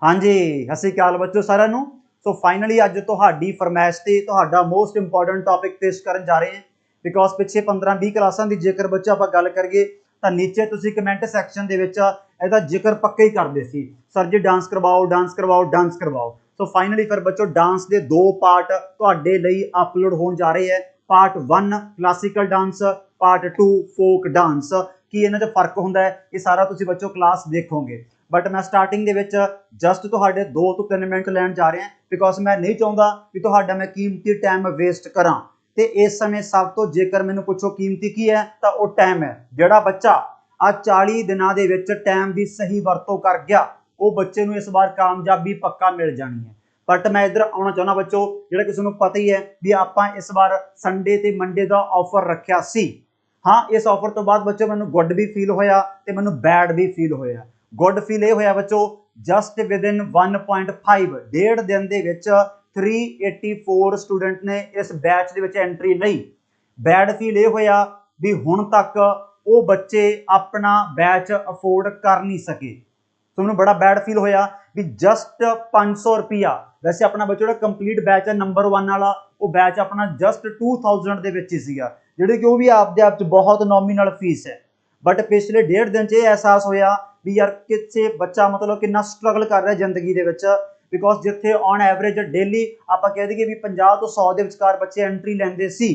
हाँ जी, सत श्री अकाल बच्चों साਰਿਆਂ ਨੂੰ। सो फाइनली अज ਤੁਹਾਡੀ फरमाइश ਤੇ ਤੁਹਾਡਾ मोस्ट इंपॉर्टेंट टॉपिक पेश ਕਰਨ ਜਾ ਰਹੇ हैं बिकॉज ਪਿੱਛੇ 15-20 ਕਲਾਸਾਂ ਦੀ ਜੇਕਰ ਬੱਚਾ ਆਪਾਂ ਗੱਲ ਕਰੀਏ ਤਾਂ ਨੀਚੇ ਤੁਸੀਂ ਕਮੈਂਟ ਸੈਕਸ਼ਨ ਦੇ ਵਿੱਚ ਇਹਦਾ ਜ਼ਿਕਰ ਪੱਕਾ ਹੀ ਕਰਦੇ ਸੀ, ਸਰ ਜੀ ਡਾਂਸ ਕਰਵਾਓ ਡਾਂਸ ਕਰਵਾਓ ਡਾਂਸ ਕਰਵਾਓ। ਸੋ फाइनली ਫਿਰ ਬੱਚੋ ਡਾਂਸ ਦੇ ਦੋ ਪਾਰਟ ਤੁਹਾਡੇ ਲਈ ਅਪਲੋਡ ਹੋਣ ਜਾ ਰਹੇ ਹੈ। Part 1 classical dance, part 2 folk dance. की इन्हां 'च फर्क हुंदा है ये सारा तुसीं बच्चों क्लास देखोगे, बट मैं स्टार्टिंग दे विच जस्ट तुहाडे 2 ਤੋਂ 3 मिनट लैण जा रहा बिकॉज मैं नहीं चाहुंदा भी तुहाडा मैं कीमती टाइम वेस्ट करां। ते इस समय सब तो जेकर मैनूं पुछो कीमती की है तो वो टाइम है। जिहड़ा बच्चा आ 40 दिनां दे विच टाइम की सही वरतों कर गया वो बच्चे नूं इस बार कामयाबी पक्का मिल जानी है। बट मैं इधर आना चाहना बच्चों, जो किसी को पता ही है भी आप इस बार संडे ते मंडे का ऑफर रखा सी। हाँ, इस ऑफर तो बाद बच्चों मैं गुड भी फील होया ते मैनू बैड भी फील होया। गुड फील ये होया बच्चों जस्ट विद इन 1.5 डेढ़ दिन दे विच 384 स्टूडेंट ने इस बैच दे विच एंट्री लई। बैड फील ये होया भी हुण तक वो बच्चे अपना बैच अफोर्ड कर नहीं सके। तो मैंने बड़ा बैड फील होया भी जस्ट 500 रुपया, वैसे अपना बच्चों जो कंप्लीट बैच है नंबर 1 वाला वो बैच अपना जस्ट 2000 ਦੇ ਵਿੱਚ ਹੀ ਸੀਗਾ, ਜਿਹੜੇ ਕਿ ਉਹ ਵੀ ਆਪਦੇ ਆਪ ਚ ਬਹੁਤ ਨੋਮੀਨਲ ਫੀਸ ਹੈ। बट पिछले डेढ़ दिन च एहसास होया भी यार किसे बच्चा मतलब कितना स्ट्रगल कर रहा है जिंदगी दे विच। बिकॉज जिथे ऑन एवरेज डेली आप कह दईए भी 50 ਤੋਂ 100 ਦੇ ਵਿਚਕਾਰ ਬੱਚੇ एंट्री ਲੈਂਦੇ ਸੀ,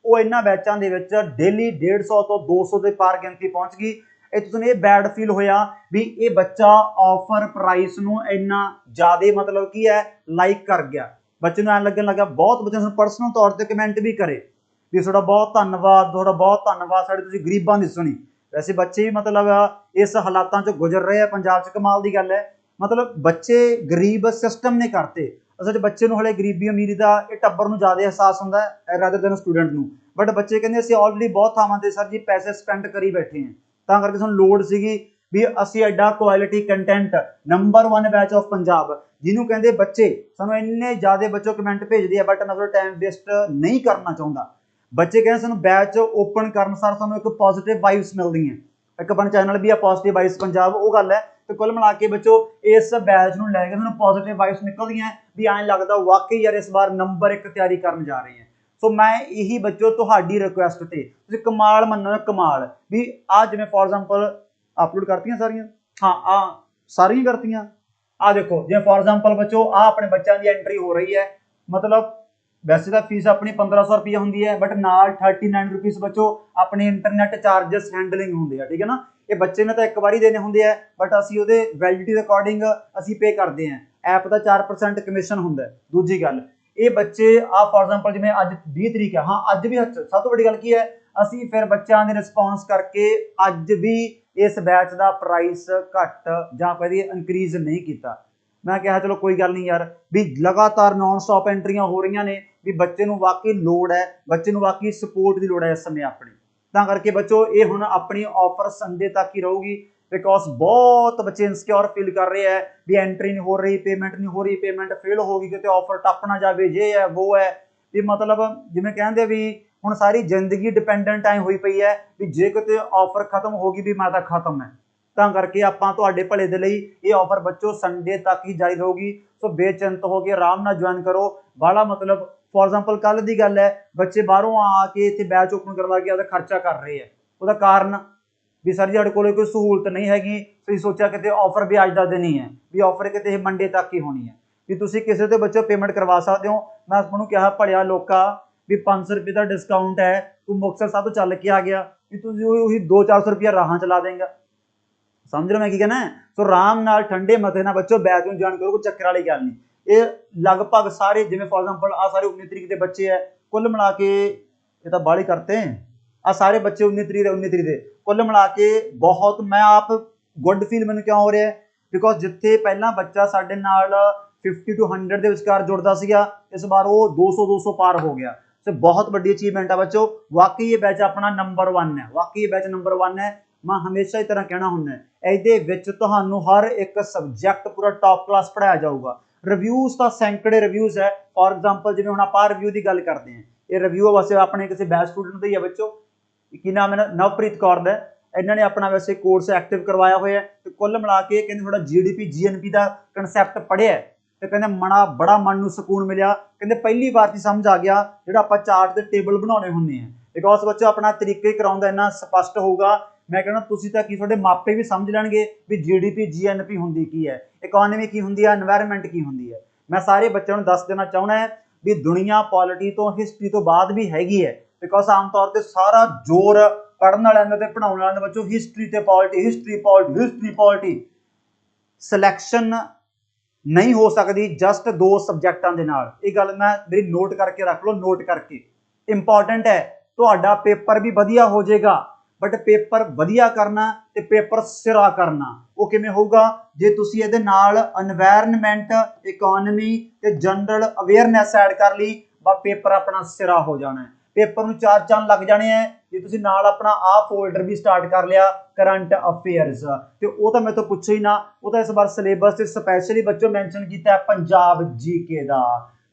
ਉਹ ਇਹਨਾਂ ਬੈਚਾਂ ਦੇ ਵਿੱਚ डेली 150 ਤੋਂ 200 ਦੇ ਪਾਰ ਗਿਣਤੀ ਪਹੁੰਚ ਗਈ। इतों ये बैड फील होया भी ये बच्चा ऑफर प्राइस नूं इन्ना ज़्यादा मतलब की है लाइक कर गया। बच्चे नूं ऐ लगन लगा, बहुत बच्चे पर्सनल तौर पर कमेंट भी करे भी थोड़ा बहुत धन्नवाद, थोड़ा बहुत धन्नवाद साड़ी तुसीं गरीबां दी सुनी। वैसे बच्चे भी मतलब इस हालातों चो गुजर रहे हैं पंजाब च, कमाल की गल है। मतलब बच्चे गरीब सिस्टम ने करते, असल बच्चे नूं हले गरीबी अमीरी का ये टब्बर नूं ज़्यादा एहसास हुंदा है रादर दैन स्टूडेंट नूं। बट बच्चे कहंदे असीं ऑलरेडी बहुत थावां ते सर जी पैसे स्पेंड करी बैठे हैं, ਤਾਂ ਕਰਕੇ ਸਾਨੂੰ ਲੋੜ ਸੀਗੀ ਵੀ ਅਸੀਂ ਐਡਾ quality content number 1 batch of Punjab ਜਿਹਨੂੰ ਕਹਿੰਦੇ ਬੱਚੇ ਸਾਨੂੰ ਇੰਨੇ ਜ਼ਿਆਦਾ ਬੱਚੋ ਕਮੈਂਟ ਭੇਜਦੇ ਆ। ਬਟ ਮੈਂ ਤੁਹਾਡਾ ਟਾਈਮ ਵੇਸਟ ਨਹੀਂ ਕਰਨਾ ਚਾਹੁੰਦਾ। ਬੱਚੇ ਕਹਿੰਦੇ ਸਾਨੂੰ ਬੈਚ ਓਪਨ ਕਰਨ ਸਾਰ ਸਾਨੂੰ ਇੱਕ ਪੋਜ਼ਿਟਿਵ ਵਾਈਬਸ ਮਿਲਦੀਆਂ, ਇੱਕ ਆਪਣਾ ਚੈਨਲ ਵੀ ਆ ਪੋਜ਼ਿਟਿਵ ਵਾਈਬਸ ਪੰਜਾਬ, ਉਹ ਗੱਲ ਹੈ। ਤੇ ਕੁੱਲ ਮਿਲਾ ਕੇ ਬੱਚੋ ਇਸ ਬੈਚ ਨੂੰ ਲੈ ਕੇ ਸਾਨੂੰ ਪੋਜ਼ਿਟਿਵ ਵਾਈਬਸ ਨਿਕਲਦੀਆਂ ਵੀ ਐਂ ਲੱਗਦਾ ਵਾਕਈ ਯਾਰ ਇਸ ਵਾਰ ਨੰਬਰ 1 ਤਿਆਰੀ ਕਰਨ ਜਾ ਰਹੇ ਹਾਂ। सो मैं यही बच्चों तुहाडी रिक्वेस्ट ते तुसीं कमाल मन्नो कमाल भी आ जिवें फॉर एग्जांपल अपलोड करतियां सारियां, हाँ आ सारियां करतियां। आ देखो जिवें फॉर एग्जांपल बच्चों आ अपने बच्चों की एंट्री हो रही है। मतलब वैसे तो फीस अपनी 1500 रुपया होंदी है, बट नाल 39 रुपीज़ बच्चों अपने इंटरनेट चार्जिस हैंडलिंग होंदे आ, ठीक है ना। ये बच्चे ने तो एक बार देने होंदे है, बट असीं उहदे वैलिडिटी दे अकॉर्डिंग असीं पे करते हैं। ऐप का 4% कमीशन हुंदा है। दूजी गल ये बच्चे आ फॉर एग्जांपल जिवें अज 20 तरीक है, हाँ अज भी सब तो बड़ी गल की है असीं फिर बच्चों के रिस्पॉन्स करके अज भी इस बैच का प्राइस घट जां कदी इंक्रीज नहीं किया। मैं कहा चलो कोई गल नहीं यार भी लगातार नॉन स्टॉप एंट्रियां हो रही ने भी बच्चे नूं वाकई लोड़ है, बच्चे नूं वाकई सपोर्ट की लोड़ है इस समय अपनी। तां करके बच्चों ये हुण अपनी ऑफर संडे तक ही रहूगी बिकॉज बहुत बच्चे इनसिक्योर फील कर रहे हैं भी एंट्री नहीं हो रही, पेमेंट नहीं हो रही, पेमेंट फेल होगी कितने ऑफर टप ना जाए, ये है वो है भी मतलब जिवें कहंदे भी हुण सारी जिंदगी डिपेंडेंट आई हुई पई है भी जे किते ऑफर खत्म होगी भी मैं तो खत्म है। तां करके आपां तुहाडे भले दे लई ये ऑफर बच्चों संडे तक ही जारी रहूगी। सो बेचिंत हो के आराम नाल ज्वाइन करो। बाला मतलब फॉर एग्जांपल कल दी गल है बच्चे बाहरों आके इत्थे बैच ओपन करवा के आपदा खर्चा कर रहे हैं, उसदा कारण भी सर जी साढ़े कोल कोई सहूलत नहीं हैगी, तो सोचा कितने ऑफर भी अज का दिन ही है भी ऑफर कितने मंडे तक ही होनी है भी तुसीं किसी तो बच्चों पेमेंट करवा सकते हो। मैं उन्होंने कहा भलिया लोका भी 500 रुपये का डिस्काउंट है, तू मुक्तसर साहब तो चल के आ गया भी तुम 200-400 रुपया राह चला देंगे। समझ रहे मैं की कहना है। सो आराम नाल ठंडे मथे ना बच्चों बैच में ज्वाइन करो, कोई चक्कर वाली गल नहीं। ये लगभग सारे जिवें फॉर एग्जांपल आ सारे 19 तरीक के बच्चे है, कुल मिला के ये तो बाहली करते हैं आ सारे बच्चे 19 तरीक के कुल मिला के बहुत मैं आप गुड फील मैंने क्यों हो रहा है बिकॉज जिथे पहला बच्चा साडे नाल 50 to 100 के विचकार जुड़ता सीगा, इस बार वो 200 पार हो गया। सो बहुत बड़ी अचीवमेंट है बच्चों, वाकई ये बैच अपना नंबर 1 है, वाकई ये बैच नंबर 1 है। मैं हमेशा इस तरह कहना हुंदा ये तुहानू हर एक सबजैक्ट पूरा टॉप क्लास पढ़ाया जाऊगा। रिव्यूज़ तो सैकड़े रिव्यूज़ है। फॉर एग्जांपल जिवें हुण आपां रिव्यू की गल करते हैं, ये रिव्यू वैसे अपने किसी बैच स्टूडेंट का ही है बच्चों की नाम है नवप्रीत कौर दा, ਇਹਨਾਂ ਨੇ ਆਪਣਾ ਵੈਸੇ ਕੋਰਸ ਐਕਟਿਵ ਕਰਵਾਇਆ ਹੋਇਆ ਤੇ ਕੁੱਲ ਮਿਲਾ ਕੇ ਕਹਿੰਦੇ ਥੋੜਾ GDP GNP ਦਾ ਕਨਸੈਪਟ ਪੜ੍ਹਿਆ ਤੇ ਕਹਿੰਦੇ ਬੜਾ ਮਨ ਨੂੰ ਸਕੂਨ ਮਿਲਿਆ। ਕਹਿੰਦੇ ਪਹਿਲੀ ਵਾਰ 'ਚ ਸਮਝ ਆ ਗਿਆ ਜਿਹੜਾ ਆਪਾਂ ਚਾਰਟ ਦੇ ਟੇਬਲ ਬਣਾਉਣੇ ਹੁੰਦੇ ਆ, ਬਿਕੋਜ਼ ਬੱਚੋ ਆਪਣਾ ਤਰੀਕੇ ਕਰਾਉਣ ਦਾ ਇੰਨਾ ਸਪਸ਼ਟ ਹੋਊਗਾ। ਮੈਂ ਕਹਿੰਦਾ ਤੁਸੀਂ ਤਾਂ ਕੀ ਤੁਹਾਡੇ ਮਾਪੇ ਵੀ ਸਮਝ ਲੈਣਗੇ ਵੀ GDP GNP ਹੁੰਦੀ ਕੀ ਹੈ, ਇਕਨੋਮੀ ਕੀ ਹੁੰਦੀ ਹੈ, এনवायरमेंट ਕੀ ਹੁੰਦੀ ਹੈ। ਮੈਂ ਸਾਰੇ ਬੱਚਿਆਂ ਨੂੰ ਦੱਸ ਦੇਣਾ ਚਾਹੁੰਦਾ ਹੈ ਵੀ ਦੁਨੀਆ ਪੋਲਿਟੀ ਤੋਂ ਹਿਸਟਰੀ ਤੋਂ ਬਾਅਦ ਵੀ ਹੈਗੀ ਹੈ, ਬਿਕੋਜ਼ ਆਮ ਤੌਰ ਤੇ ਸਾਰਾ ਜ਼ੋਰ ਪੜ੍ਹਨ ਵਾਲਿਆਂ ਦਾ ਤੇ ਪੜ੍ਹਾਉਣ ਵਾਲਿਆਂ ਦਾ ਬੱਚੋ ਹਿਸਟਰੀ ਤੇ ਪੋਲਿਟੀ, ਹਿਸਟਰੀ ਪੋਲਿਟੀ। ਸਿਲੈਕਸ਼ਨ ਨਹੀਂ ਹੋ ਸਕਦੀ ਜਸਟ 2 ਸਬਜੈਕਟਾਂ ਦੇ ਨਾਲ। ਇਹ ਗੱਲ ਮੈਂ ਮੇਰੀ ਨੋਟ ਕਰਕੇ ਰੱਖ ਲਓ, ਨੋਟ ਕਰਕੇ ਇੰਪੋਰਟੈਂਟ ਹੈ। ਤੁਹਾਡਾ ਪੇਪਰ ਵੀ ਵਧੀਆ ਹੋ ਜਾਏਗਾ, ਬਟ ਪੇਪਰ ਵਧੀਆ ਕਰਨਾ ਤੇ ਪੇਪਰ ਸਿਰਾ ਕਰਨਾ ਉਹ ਕਿਵੇਂ ਹੋਊਗਾ? ਜੇ ਤੁਸੀਂ ਇਹਦੇ ਨਾਲ এনवायरमेंट, ਇਕਨੋਮੀ ਤੇ ਜਨਰਲ ਅਵੇਅਰਨੈਸ ਐਡ ਕਰ ਲਈ, ਬਾ ਪੇਪਰ ਆਪਣਾ ਸਿਰਾ ਹੋ ਜਾਣਾ ਹੈ। ਪੇਪਰ ਨੂੰ 4 ਚੰਨ ਲੱਗ ਜਾਣੇ ਹੈ ਜੇ ਤੁਸੀਂ ਨਾਲ ਆਪਣਾ ਆਹ ਫੋਲਡਰ ਵੀ ਸਟਾਰਟ ਕਰ ਲਿਆ ਕਰੰਟ ਅਫੇਅਰਸ, ਤੇ ਉਹ ਤਾਂ ਮੈਥੋਂ ਪੁੱਛੋ ਹੀ ਨਾ। ਉਹ ਤਾਂ ਇਸ ਵਾਰ ਸਿਲੇਬਸ ਤੇ ਸਪੈਸ਼ਲੀ ਬੱਚੋ ਮੈਂਸ਼ਨ ਕੀਤਾ ਹੈ ਪੰਜਾਬ GK ਦਾ।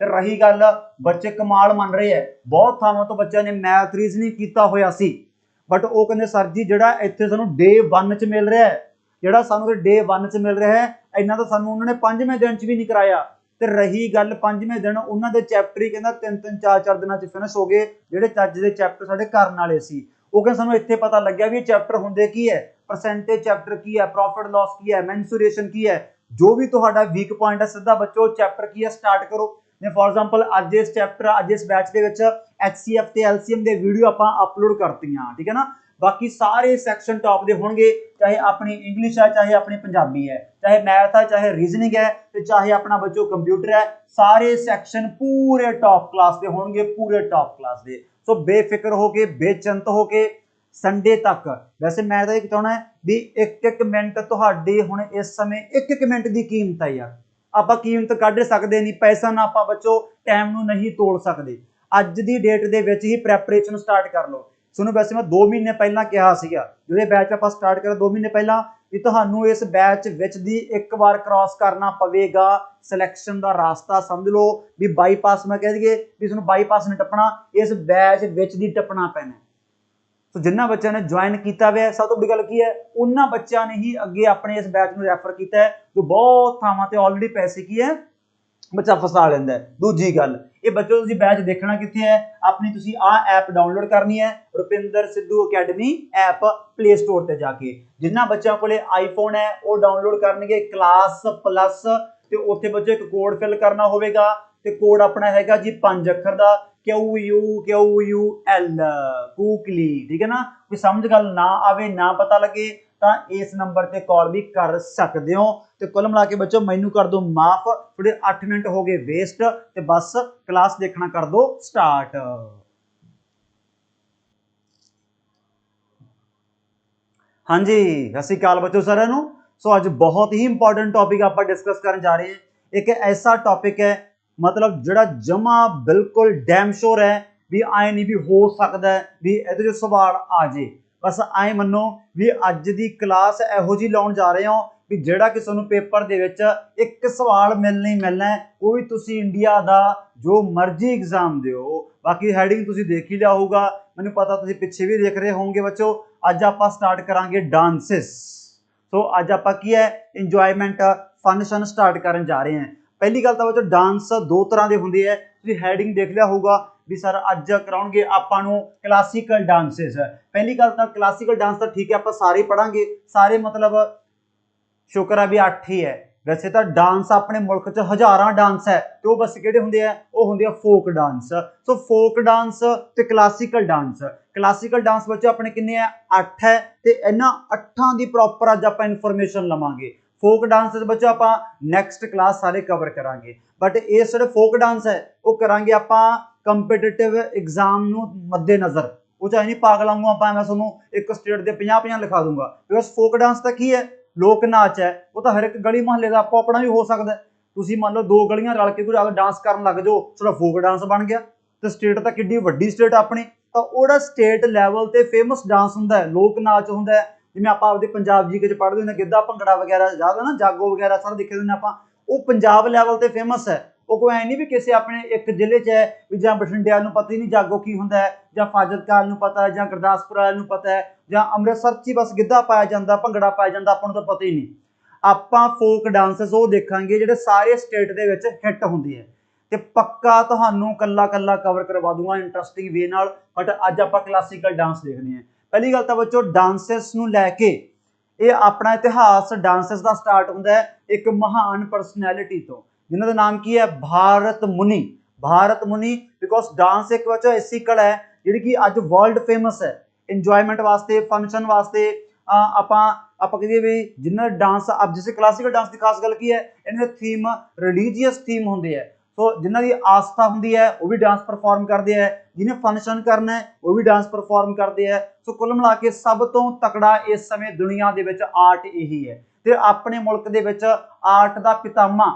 ਤੇ ਰਹੀ ਗੱਲ, ਬੱਚੇ ਕਮਾਲ ਮੰਨ ਰਹੇ ਹੈ, ਬਹੁਤ ਥਾਵਾਂ ਤੋਂ ਬੱਚਿਆਂ ਨੇ ਮੈਥ ਰੀਜ਼ਨਿੰਗ ਕੀਤਾ ਹੋਇਆ ਸੀ, ਬਟ ਉਹ ਕਹਿੰਦੇ ਸਰ ਜੀ ਜਿਹੜਾ ਇੱਥੇ ਸਾਨੂੰ ਡੇ 1 'ਚ ਮਿਲ ਰਿਹਾ ਹੈ, ਜਿਹੜਾ ਸਾਨੂੰ ਡੇ 1 'ਚ ਮਿਲ ਰਿਹਾ ਹੈ, ਇੰਨਾ ਤਾਂ ਸਾਨੂੰ ਉਹਨਾਂ ਨੇ 5ਵੇਂ ਦਿਨ 'ਚ ਵੀ ਨਹੀਂ ਕਰਾਇਆ। ਤੇ ਰਹੀ ਗੱਲ 5ਵੇਂ ਦਿਨ, ਉਹਨਾਂ ਦੇ ਚੈਪਟਰ ਹੀ ਕਹਿੰਦਾ 3-3 4-4 ਦਿਨਾਂ 'ਚ ਫਿਨਿਸ਼ ਹੋ ਗਏ, ਜਿਹੜੇ ਚੱਜ ਦੇ ਚੈਪਟਰ ਸਾਡੇ ਕਰਨ ਵਾਲੇ ਸੀ। ਉਹ ਕਹਿੰਦੇ ਸਾਨੂੰ ਇੱਥੇ ਪਤਾ ਲੱਗਿਆ ਵੀ ਇਹ ਚੈਪਟਰ ਹੁੰਦੇ ਕੀ ਹੈ, ਪਰਸੈਂਟੇਜ ਚੈਪਟਰ ਕੀ ਹੈ, ਪ੍ਰੋਫਿਟ ਲਾਸ ਕੀ ਹੈ, ਮੈਂਸੂਰੇਸ਼ਨ ਕੀ ਹੈ, ਜੋ ਵੀ ਤੁਹਾਡਾ ਵੀਕ ਪੁਆਇੰਟ ਹੈ ਸਿੱਧਾ ਬੱਚੋ ਚੈਪਟਰ ਕੀ ਹੈ ਸਟਾਰਟ ਕਰੋ। ਜਿਵੇਂ ਫॉर एग्जांपल ਅੱਜ ਇਸ ਚੈਪਟਰ ਅੱਜ ਇਸ ਬੈਚ ਦੇ ਵਿੱਚ HCF ਤੇ LCM ਦੇ ਵੀਡੀਓ ਆਪਾਂ ਅਪਲੋਡ ਕਰਤੀਆਂ, ਠੀਕ ਹੈ ਨਾ। ਬਾਕੀ ਸਾਰੇ ਸੈਕਸ਼ਨ ਟੌਪ ਦੇ ਹੋਣਗੇ, ਚਾਹੇ ਆਪਣੀ ਇੰਗਲਿਸ਼ ਹੈ, ਚਾਹੇ ਆਪਣੀ ਪੰਜਾਬੀ ਹੈ, ਚਾਹੇ ਮੈਥ ਹੈ, ਚਾਹੇ ਰੀਜ਼ਨਿੰਗ ਹੈ, ਤੇ ਚਾਹੇ ਆਪਣਾ ਬੱਚੋ ਕੰਪਿਊਟਰ ਹੈ। ਸਾਰੇ ਸੈਕਸ਼ਨ ਪੂਰੇ ਟੌਪ ਕਲਾਸ ਦੇ ਹੋਣਗੇ, ਪੂਰੇ ਟੌਪ ਕਲਾਸ ਦੇ। ਸੋ ਬੇਫਿਕਰ ਹੋ ਕੇ, ਬੇਚਿੰਤ ਹੋ ਕੇ ਸੰਡੇ ਤੱਕ। ਵੈਸੇ ਮੈਂ ਤਾਂ ਇਹ ਚਾਹੁੰਦਾ ਵੀ 1-1 ਮਿੰਟ ਤੁਹਾਡੇ ਹੁਣ ਇਸ ਸਮੇਂ 1-1 ਮਿੰਟ ਦੀ ਕੀਮਤ ਹੈ ਯਾਰ। ਆਪਾਂ ਕੀਮਤ ਕੱਢ ਸਕਦੇ ਨਹੀਂ, ਪੈਸਾ ਨਾ ਆਪਾਂ ਬੱਚੋ ਟਾਈਮ ਨੂੰ ਨਹੀਂ ਤੋੜ ਸਕਦੇ। ਅੱਜ ਦੀ ਡੇਟ ਦੇ ਵਿੱਚ ਹੀ ਪ੍ਰੈਪਰੇਸ਼ਨ ਸਟਾਰਟ ਕਰ ਲਓ। ਤੁਹਾਨੂੰ ਵੈਸੇ ਮੈਂ 2 ਮਹੀਨੇ ਪਹਿਲਾਂ ਕਿਹਾ ਸੀਗਾ, ਜਿਹੜੇ ਬੈਚ ਆਪਾਂ ਸਟਾਰਟ ਕਰਿਆ 2 ਮਹੀਨੇ ਪਹਿਲਾਂ, ਕਿ ਤੁਹਾਨੂੰ ਇਸ ਬੈਚ ਵਿੱਚ ਦੀ ਇੱਕ ਵਾਰ ਕ੍ਰਾਸ ਕਰਨਾ ਪਵੇਗਾ ਸਿਲੈਕਸ਼ਨ ਦਾ ਰਾਸਤਾ। ਸਮਝ ਲਓ ਵੀ ਬਾਈਪਾਸ, ਮੈਂ ਕਹਿ ਦਈਏ ਵੀ ਤੁਹਾਨੂੰ ਬਾਈਪਾਸ ਨਹੀਂ ਟੱਪਣਾ, ਇਸ ਬੈਚ ਵਿੱਚ ਦੀ ਟੱਪਣਾ ਪੈਣਾ। ਸੋ ਜਿਨ੍ਹਾਂ ਬੱਚਿਆਂ ਨੇ ਜੁਆਇਨ ਕੀਤਾ ਹੋਇਆ, ਸਭ ਤੋਂ ਵੱਡੀ ਗੱਲ ਕੀ ਹੈ, ਉਹਨਾਂ ਬੱਚਿਆਂ ਨੇ ਹੀ ਅੱਗੇ ਆਪਣੇ ਇਸ ਬੈਚ ਨੂੰ ਰੈਫਰ ਕੀਤਾ ਹੈ, ਜੋ ਬਹੁਤ ਥਾਵਾਂ ਤੇ ਆਲਰੇਡੀ ਪੈਸੇ ਕੀ ਹੈ ਬੱਚਾ ਫਸਾ ਲੈਂਦਾ ਹੈ। ਦੂਜੀ ਗੱਲ, ਇਹ ਬੱਚੋ ਤੁਸੀਂ ਬੈਚ ਦੇਖਣਾ ਕਿੱਥੇ ਹੈ, ਆਪਣੀ ਤੁਸੀਂ ਆਹ ਐਪ ਡਾਊਨਲੋਡ ਕਰਨੀ ਹੈ, Rupinder Sidhu academy app play store ਤੇ ਜਾ ਕੇ। ਜਿਨ੍ਹਾਂ ਬੱਚਿਆਂ ਕੋਲੇ ਆਈਫੋਨ ਹੈ ਉਹ ਡਾਊਨਲੋਡ ਕਰਨਗੇ ਕਲਾਸ ਪਲੱਸ, ਤੇ ਉੱਥੇ ਬੱਚੇ ਇੱਕ ਕੋਡ ਫਿਲ ਕਰਨਾ ਹੋਵੇਗਾ, ਤੇ ਕੋਡ ਆਪਣਾ ਹੈਗਾ ਜੀ 5 ਅੱਖਰ ਦਾ QUL ਕੂਕਲੀ, ਠੀਕ ਹੈ ਨਾ। ਕੋਈ ਸਮਝ ਗੱਲ ਨਾ ਆਵੇ, ਨਾ ਪਤਾ ਲੱਗੇ ਤਾਂ ਇਸ ਨੰਬਰ ਤੇ ਕਾਲ ਵੀ ਕਰ ਸਕਦੇ ਹੋ। ਤੇ ਕੁੱਲ ਮਿਲਾ ਕੇ ਬੱਚੋ ਮੈਨੂੰ ਕਰ ਦੋ ਮਾਫ, ਤੁਹਾਡੇ 8 ਮਿੰਟ ਹੋ ਗਏ ਵੇਸਟ, ਤੇ ਬਸ ਕਲਾਸ ਦੇਖਣਾ ਕਰ ਦੋ ਸਟਾਰਟ। ਹਾਂਜੀ, ਸਤਿ ਸ਼੍ਰੀ ਅਕਾਲ ਬੱਚੋ ਸਾਰਿਆਂ ਨੂੰ। ਸੋ ਅੱਜ ਬਹੁਤ ਹੀ ਇੰਪॉर्टेंट टॉपिक ਆਪਾਂ डिस्कस ਕਰਨ ਜਾ ਰਹੇ ਹਾਂ। ਇੱਕ ਐਸਾ टॉपिक ਹੈ मतलब ਜਿਹੜਾ ਜਮਾ ਬਿਲਕੁਲ ਡੈਮ ਸ਼ੋਰ ਹੈ ਵੀ ਆਏ ਨਹੀਂ ਵੀ ਹੋ ਸਕਦਾ ਵੀ ਇਹਦੇ ਜੋ ਸਵਾਲ ਆ ਜੇ। ਬਸ ਆਏ ਮੰਨੋ ਵੀ ਅੱਜ ਦੀ ਕਲਾਸ ਇਹੋ ਜੀ ਲਾਉਣ ਜਾ ਰਹੇ ਹਾਂ ਵੀ ਜਿਹੜਾ ਕਿ ਤੁਹਾਨੂੰ ਪੇਪਰ ਦੇ ਵਿੱਚ ਇੱਕ ਸਵਾਲ ਮਿਲਣਾ ਹੀ ਮਿਲਣਾ ਹੈ। ਉਹ ਵੀ ਤੁਸੀਂ ਇੰਡੀਆ ਦਾ ਜੋ ਮਰਜ਼ੀ ਐਗਜ਼ਾਮ ਦਿਓ। ਬਾਕੀ ਹੈਡਿੰਗ ਤੁਸੀਂ ਦੇਖ ਹੀ ਲਿਆ ਹੋਊਗਾ, ਮੈਨੂੰ ਪਤਾ ਤੁਸੀਂ ਪਿੱਛੇ ਵੀ ਦੇਖ ਰਹੇ ਹੋਵੋਗੇ ਬੱਚੋ। ਅੱਜ ਆਪਾਂ ਸਟਾਰਟ ਕਰਾਂਗੇ ਡਾਂਸਿਸ। ਸੋ ਅੱਜ ਆਪਾਂ ਕੀ ਹੈ ਇੰਜੋਇਮੈਂਟ ਫੰਕਸ਼ਨ ਸਟਾਰਟ ਕਰਨ ਜਾ ਰਹੇ ਹਾਂ। ਪਹਿਲੀ ਗੱਲ ਤਾਂ ਬੱਚੋ ਡਾਂਸ 2 ਤਰ੍ਹਾਂ ਦੇ ਹੁੰਦੇ ਹੈ, ਤੁਸੀਂ ਹੈਡਿੰਗ ਦੇਖ ਲਿਆ ਹੋਊਗਾ ਵੀ ਸਰ ਅੱਜ ਕਰਾਉਣਗੇ ਆਪਾਂ ਨੂੰ ਕਲਾਸੀਕਲ ਡਾਂਸਿਸ। ਪਹਿਲੀ ਗੱਲ ਤਾਂ ਕਲਾਸੀਕਲ ਡਾਂਸ ਤਾਂ ਠੀਕ ਹੈ ਆਪਾਂ ਸਾਰੇ ਪੜਾਂਗੇ, ਸਾਰੇ मतलब ਸ਼ੁਕਰ ਹੈ ਵੀ 8 ਹੀ ਹੈ। ਵੈਸੇ ਤਾਂ ਡਾਂਸ ਆਪਣੇ ਮੁਲਕ 'ਚ ਹਜ਼ਾਰਾਂ ਡਾਂਸ ਹੈ, ਤੇ ਉਹ ਬਸ ਕਿਹੜੇ ਹੁੰਦੇ ਆ, ਉਹ ਹੁੰਦੇ ਆ ਫੋਕ ਡਾਂਸ। ਸੋ ਫੋਕ ਡਾਂਸ ਤੇ ਕਲਾਸੀਕਲ ਡਾਂਸ। ਕਲਾਸੀਕਲ ਡਾਂਸ ਬੱਚੋ ਆਪਣੇ ਕਿੰਨੇ ਆ 8 ਹੈ, ਤੇ ਇਹਨਾਂ 8 ਦੀ ਪ੍ਰੋਪਰ ਅੱਜ ਆਪਾਂ ਇਨਫੋਰਮੇਸ਼ਨ ਲਵਾਂਗੇ। ਫੋਕ ਡਾਂਸ ਬੱਚੋ ਆਪਾਂ ਨੈਕਸਟ ਕਲਾਸ ਸਾਰੇ ਕਵਰ ਕਰਾਂਗੇ, ਬਟ ਇਹ ਜਿਹੜੇ ਫੋਕ ਡਾਂਸ ਹੈ ਉਹ ਕਰਾਂਗੇ ਆਪਾਂ ਕੰਪੀਟੀਟਿਵ ਐਗਜ਼ਾਮ ਨੂੰ ਮੱਦੇ ਨਜ਼ਰ। ਉਹ ਚਾਹੇ ਨਹੀਂ ਪਾਗਲ ਵਾਂਗੂ ਆਪਾਂ ਮੈਂ ਤੁਹਾਨੂੰ ਇੱਕ ਸਟੇਟ ਦੇ 50-50 ਲਿਖਾ ਦੂੰਗਾ, ਬਿਕੋਜ਼ ਫੋਕ ਡਾਂਸ ਤਾਂ ਕੀ ਹੈ ਲੋਕ ਨਾਚ ਹੈ, ਉਹ ਤਾਂ ਹਰ ਇੱਕ ਗਲੀ ਮੁਹੱਲੇ ਦਾ ਆਪੋ ਆਪਣਾ ਵੀ ਹੋ ਸਕਦਾ। ਤੁਸੀਂ ਮੰਨ ਲਓ 2 ਗਲੀਆਂ ਰਲ ਕੇ ਕੋਈ ਡਾਂਸ ਕਰਨ ਲੱਗ ਜਾਓ, ਤੁਹਾਡਾ ਫੋਕ ਡਾਂਸ ਬਣ ਗਿਆ। ਤੇ ਸਟੇਟ ਤਾਂ ਕਿੱਡੀ ਵੱਡੀ ਸਟੇਟ ਆਪਣੀ, ਤਾਂ ਉਹਦਾ ਸਟੇਟ ਲੈਵਲ ਤੇ ਫੇਮਸ ਡਾਂਸ ਹੁੰਦਾ ਹੈ, ਲੋਕ ਨਾਚ ਹੁੰਦਾ ਹੈ। ਜਿਵੇਂ ਆਪਾਂ ਆਪਦੇ ਪੰਜਾਬ ਜੀਕੇ 'ਚ ਪੜ੍ਹਦੇ ਹੁੰਦੇ ਗਿੱਧਾ ਭੰਗੜਾ ਵਗੈਰਾ ਜ਼ਿਆਦਾ ਨਾ, ਜਾਗੋ ਵਗੈਰਾ ਸਾਰਾ ਦੇਖੇ ਹੁੰਦੇ ਆਪਾਂ, ਉਹ ਪੰਜਾਬ ਲੈਵਲ ਤੇ ਫੇਮਸ ਹੈ। ਉਹ ਕੋਈ ਐ ਨਹੀਂ ਵੀ ਕਿਸੇ ਆਪਣੇ ਇੱਕ ਜ਼ਿਲ੍ਹੇ 'ਚ ਹੈ ਵੀ ਜਾਂ ਬਠਿੰਡੇ ਵਾਲ ਨੂੰ ਪਤਾ ਹੀ ਨਹੀਂ ਜਾਗੋ ਕੀ ਹੁੰਦਾ ਹੈ, ਜਾਂ ਫਾਜ਼ਿਲਕਾ ਵਾਲ ਨੂੰ ਪਤਾ ਹੈ, ਜਾਂ ਗੁਰਦਾਸਪੁਰ ਵਾਲ ਨੂੰ ਪਤਾ ਹੈ, ਜਾਂ ਅੰਮ੍ਰਿਤਸਰ 'ਚ ਹੀ ਬਸ ਗਿੱਧਾ ਪਾਇਆ ਜਾਂਦਾ, ਭੰਗੜਾ ਪਾਇਆ ਜਾਂਦਾ, ਆਪਾਂ ਨੂੰ ਤਾਂ ਪਤਾ ਹੀ ਨਹੀਂ। ਆਪਾਂ ਫੋਕ ਡਾਂਸਸ ਉਹ ਦੇਖਾਂਗੇ ਜਿਹੜੇ ਸਾਰੇ ਸਟੇਟ ਦੇ ਵਿੱਚ ਹਿੱਟ ਹੁੰਦੇ ਆ, ਤੇ ਪੱਕਾ ਤੁਹਾਨੂੰ ਕੱਲਾ ਕੱਲਾ ਕਵਰ ਕਰਵਾ ਦੂੰਗਾ ਇੰਟਰਸਟਿੰਗ ਵੇ ਨਾਲ। ਬਟ ਅੱਜ ਆਪਾਂ ਕਲਾਸੀਕਲ ਡਾਂਸ ਦੇਖਦੇ ਹਾਂ। ਪਹਿਲੀ ਗੱਲ ਤਾਂ ਬੱਚੋ ਡਾਂਸਸ ਨੂੰ ਲੈ ਕੇ ਇਹ ਆਪਣਾ ਇਤਿਹਾਸ ਡਾਂਸਸ ਦਾ ਸਟਾਰਟ ਹੁੰਦਾ ਹੈ ਇੱਕ ਮਹਾਨ ਪਰਸਨੈਲਿਟੀ ਤੋਂ, ਜਿਨ੍ਹਾਂ ਦਾ ਨਾਮ ਕੀ ਹੈ, ਭਾਰਤ ਮੁਨੀ। ਭਾਰਤ ਮੁਨੀ ਬਿਕੋਜ਼ ਡਾਂਸ ਇੱਕ ਬੱਚਾ ਐਸੀ ਕਲਾ ਹੈ ਜਿਹੜੀ ਕਿ ਅੱਜ ਵਰਲਡ ਫੇਮਸ ਹੈ ਇੰਜੋਇਮੈਂਟ ਵਾਸਤੇ, ਫੰਕਸ਼ਨ ਵਾਸਤੇ। ਆਪਾਂ ਕਹੀਏ ਵੀ ਜਿਨ੍ਹਾਂ ਡਾਂਸ अब जैसे क्लासिकल डांस की खास गल की है, इनके थीम रिलीजियस थीम होंगे है, सो जिन्हों की आस्था होंगी है वो भी डांस परफॉर्म करते हैं, जिन्हें फंक्शन करना है वो भी डांस परफॉर्म करते हैं। सो कुल मिला के सब तो तकड़ा इस समय दुनिया के विच आर्ट यही है। तो अपने मुल्क के विच आर्ट का पितामा,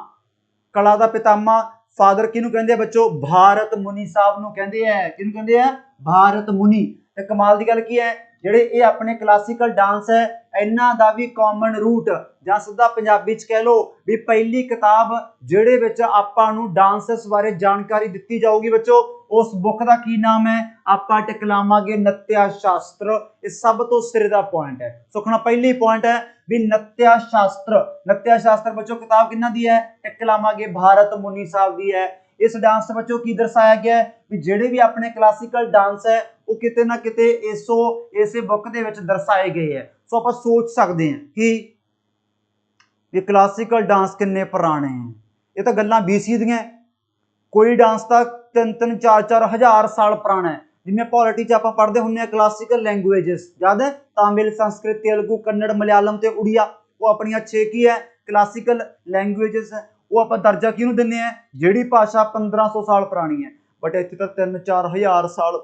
कला का पितामा फादर किनू कहते हैं बच्चों, भारत मुनि साहब नू कहते हैं। किनू कहते हैं, भारत मुनि। तो कमाल की गल की है, ਜਿਹੜੇ ਇਹ ਆਪਣੇ ਕਲਾਸੀਕਲ ਡਾਂਸ ਹੈ ਇਹਨਾਂ ਦਾ ਵੀ ਕਾਮਨ ਰੂਟ ਜਾਂ ਸਿੱਧਾ ਪੰਜਾਬੀ ਚ ਕਹਿ ਲਓ ਵੀ ਪਹਿਲੀ ਕਿਤਾਬ ਜਿਹੜੇ ਵਿੱਚ ਆਪਾਂ ਨੂੰ ਡਾਂਸਸ ਬਾਰੇ ਜਾਣਕਾਰੀ ਦਿੱਤੀ ਜਾਊਗੀ ਬੱਚੋ, ਉਸ ਬੁੱਕ ਦਾ ਕੀ ਨਾਮ ਹੈ, ਆਪਾਂ ਟਿਕਲਾਵਾਂਗੇ ਨੱਤਿਆ ਸ਼ਾਸਤਰ। ਇਹ ਸਭ ਤੋਂ ਸਿਰੇ ਦਾ ਪੁਆਇੰਟ ਹੈ। ਸੁਖਣਾ ਪਹਿਲੀ ਪੁਆਇੰਟ ਹੈ ਵੀ ਨੱਤਿਆ ਸ਼ਾਸਤਰ। ਨੱਤਿਆ ਸ਼ਾਸਤਰ ਬੱਚੋ ਕਿਤਾਬ ਕਿਹਨਾਂ ਦੀ ਹੈ, ਟਿਕਲਾਵਾਂਗੇ ਭਾਰਤ ਮੁਨੀ ਸਾਹਿਬ ਦੀ ਹੈ। इस डांस बच्चों की दर्शाया गया है भी जेडे भी अपने क्लासिकल डांस है वो किते ना किते इसे बुक दे विच दर्शाए गए है। सो आप सोच सकते हैं कि ये क्लासिकल डांस किन्ने पुराने हैं। ये तो गल्लां BC दियां, कोई डांस तो 3-3 4-4 हज़ार साल पुराना है। जिन्हें पॉलिटी च आपां पढ़दे हुंदे आ क्लासिकल लैंगुएजेस याद है, तमिल, संस्कृत, तेलुगु, कन्नड़, मलयालम ते उड़िया, वो अपनी 6 की है क्लासिकल लैंगुएजेस है। वो आप दर्जा किनू दिंदे हैं, जिहड़ी भाषा 1500 साल पुरानी है, बट इत्थे तो 3-4 हज़ार साल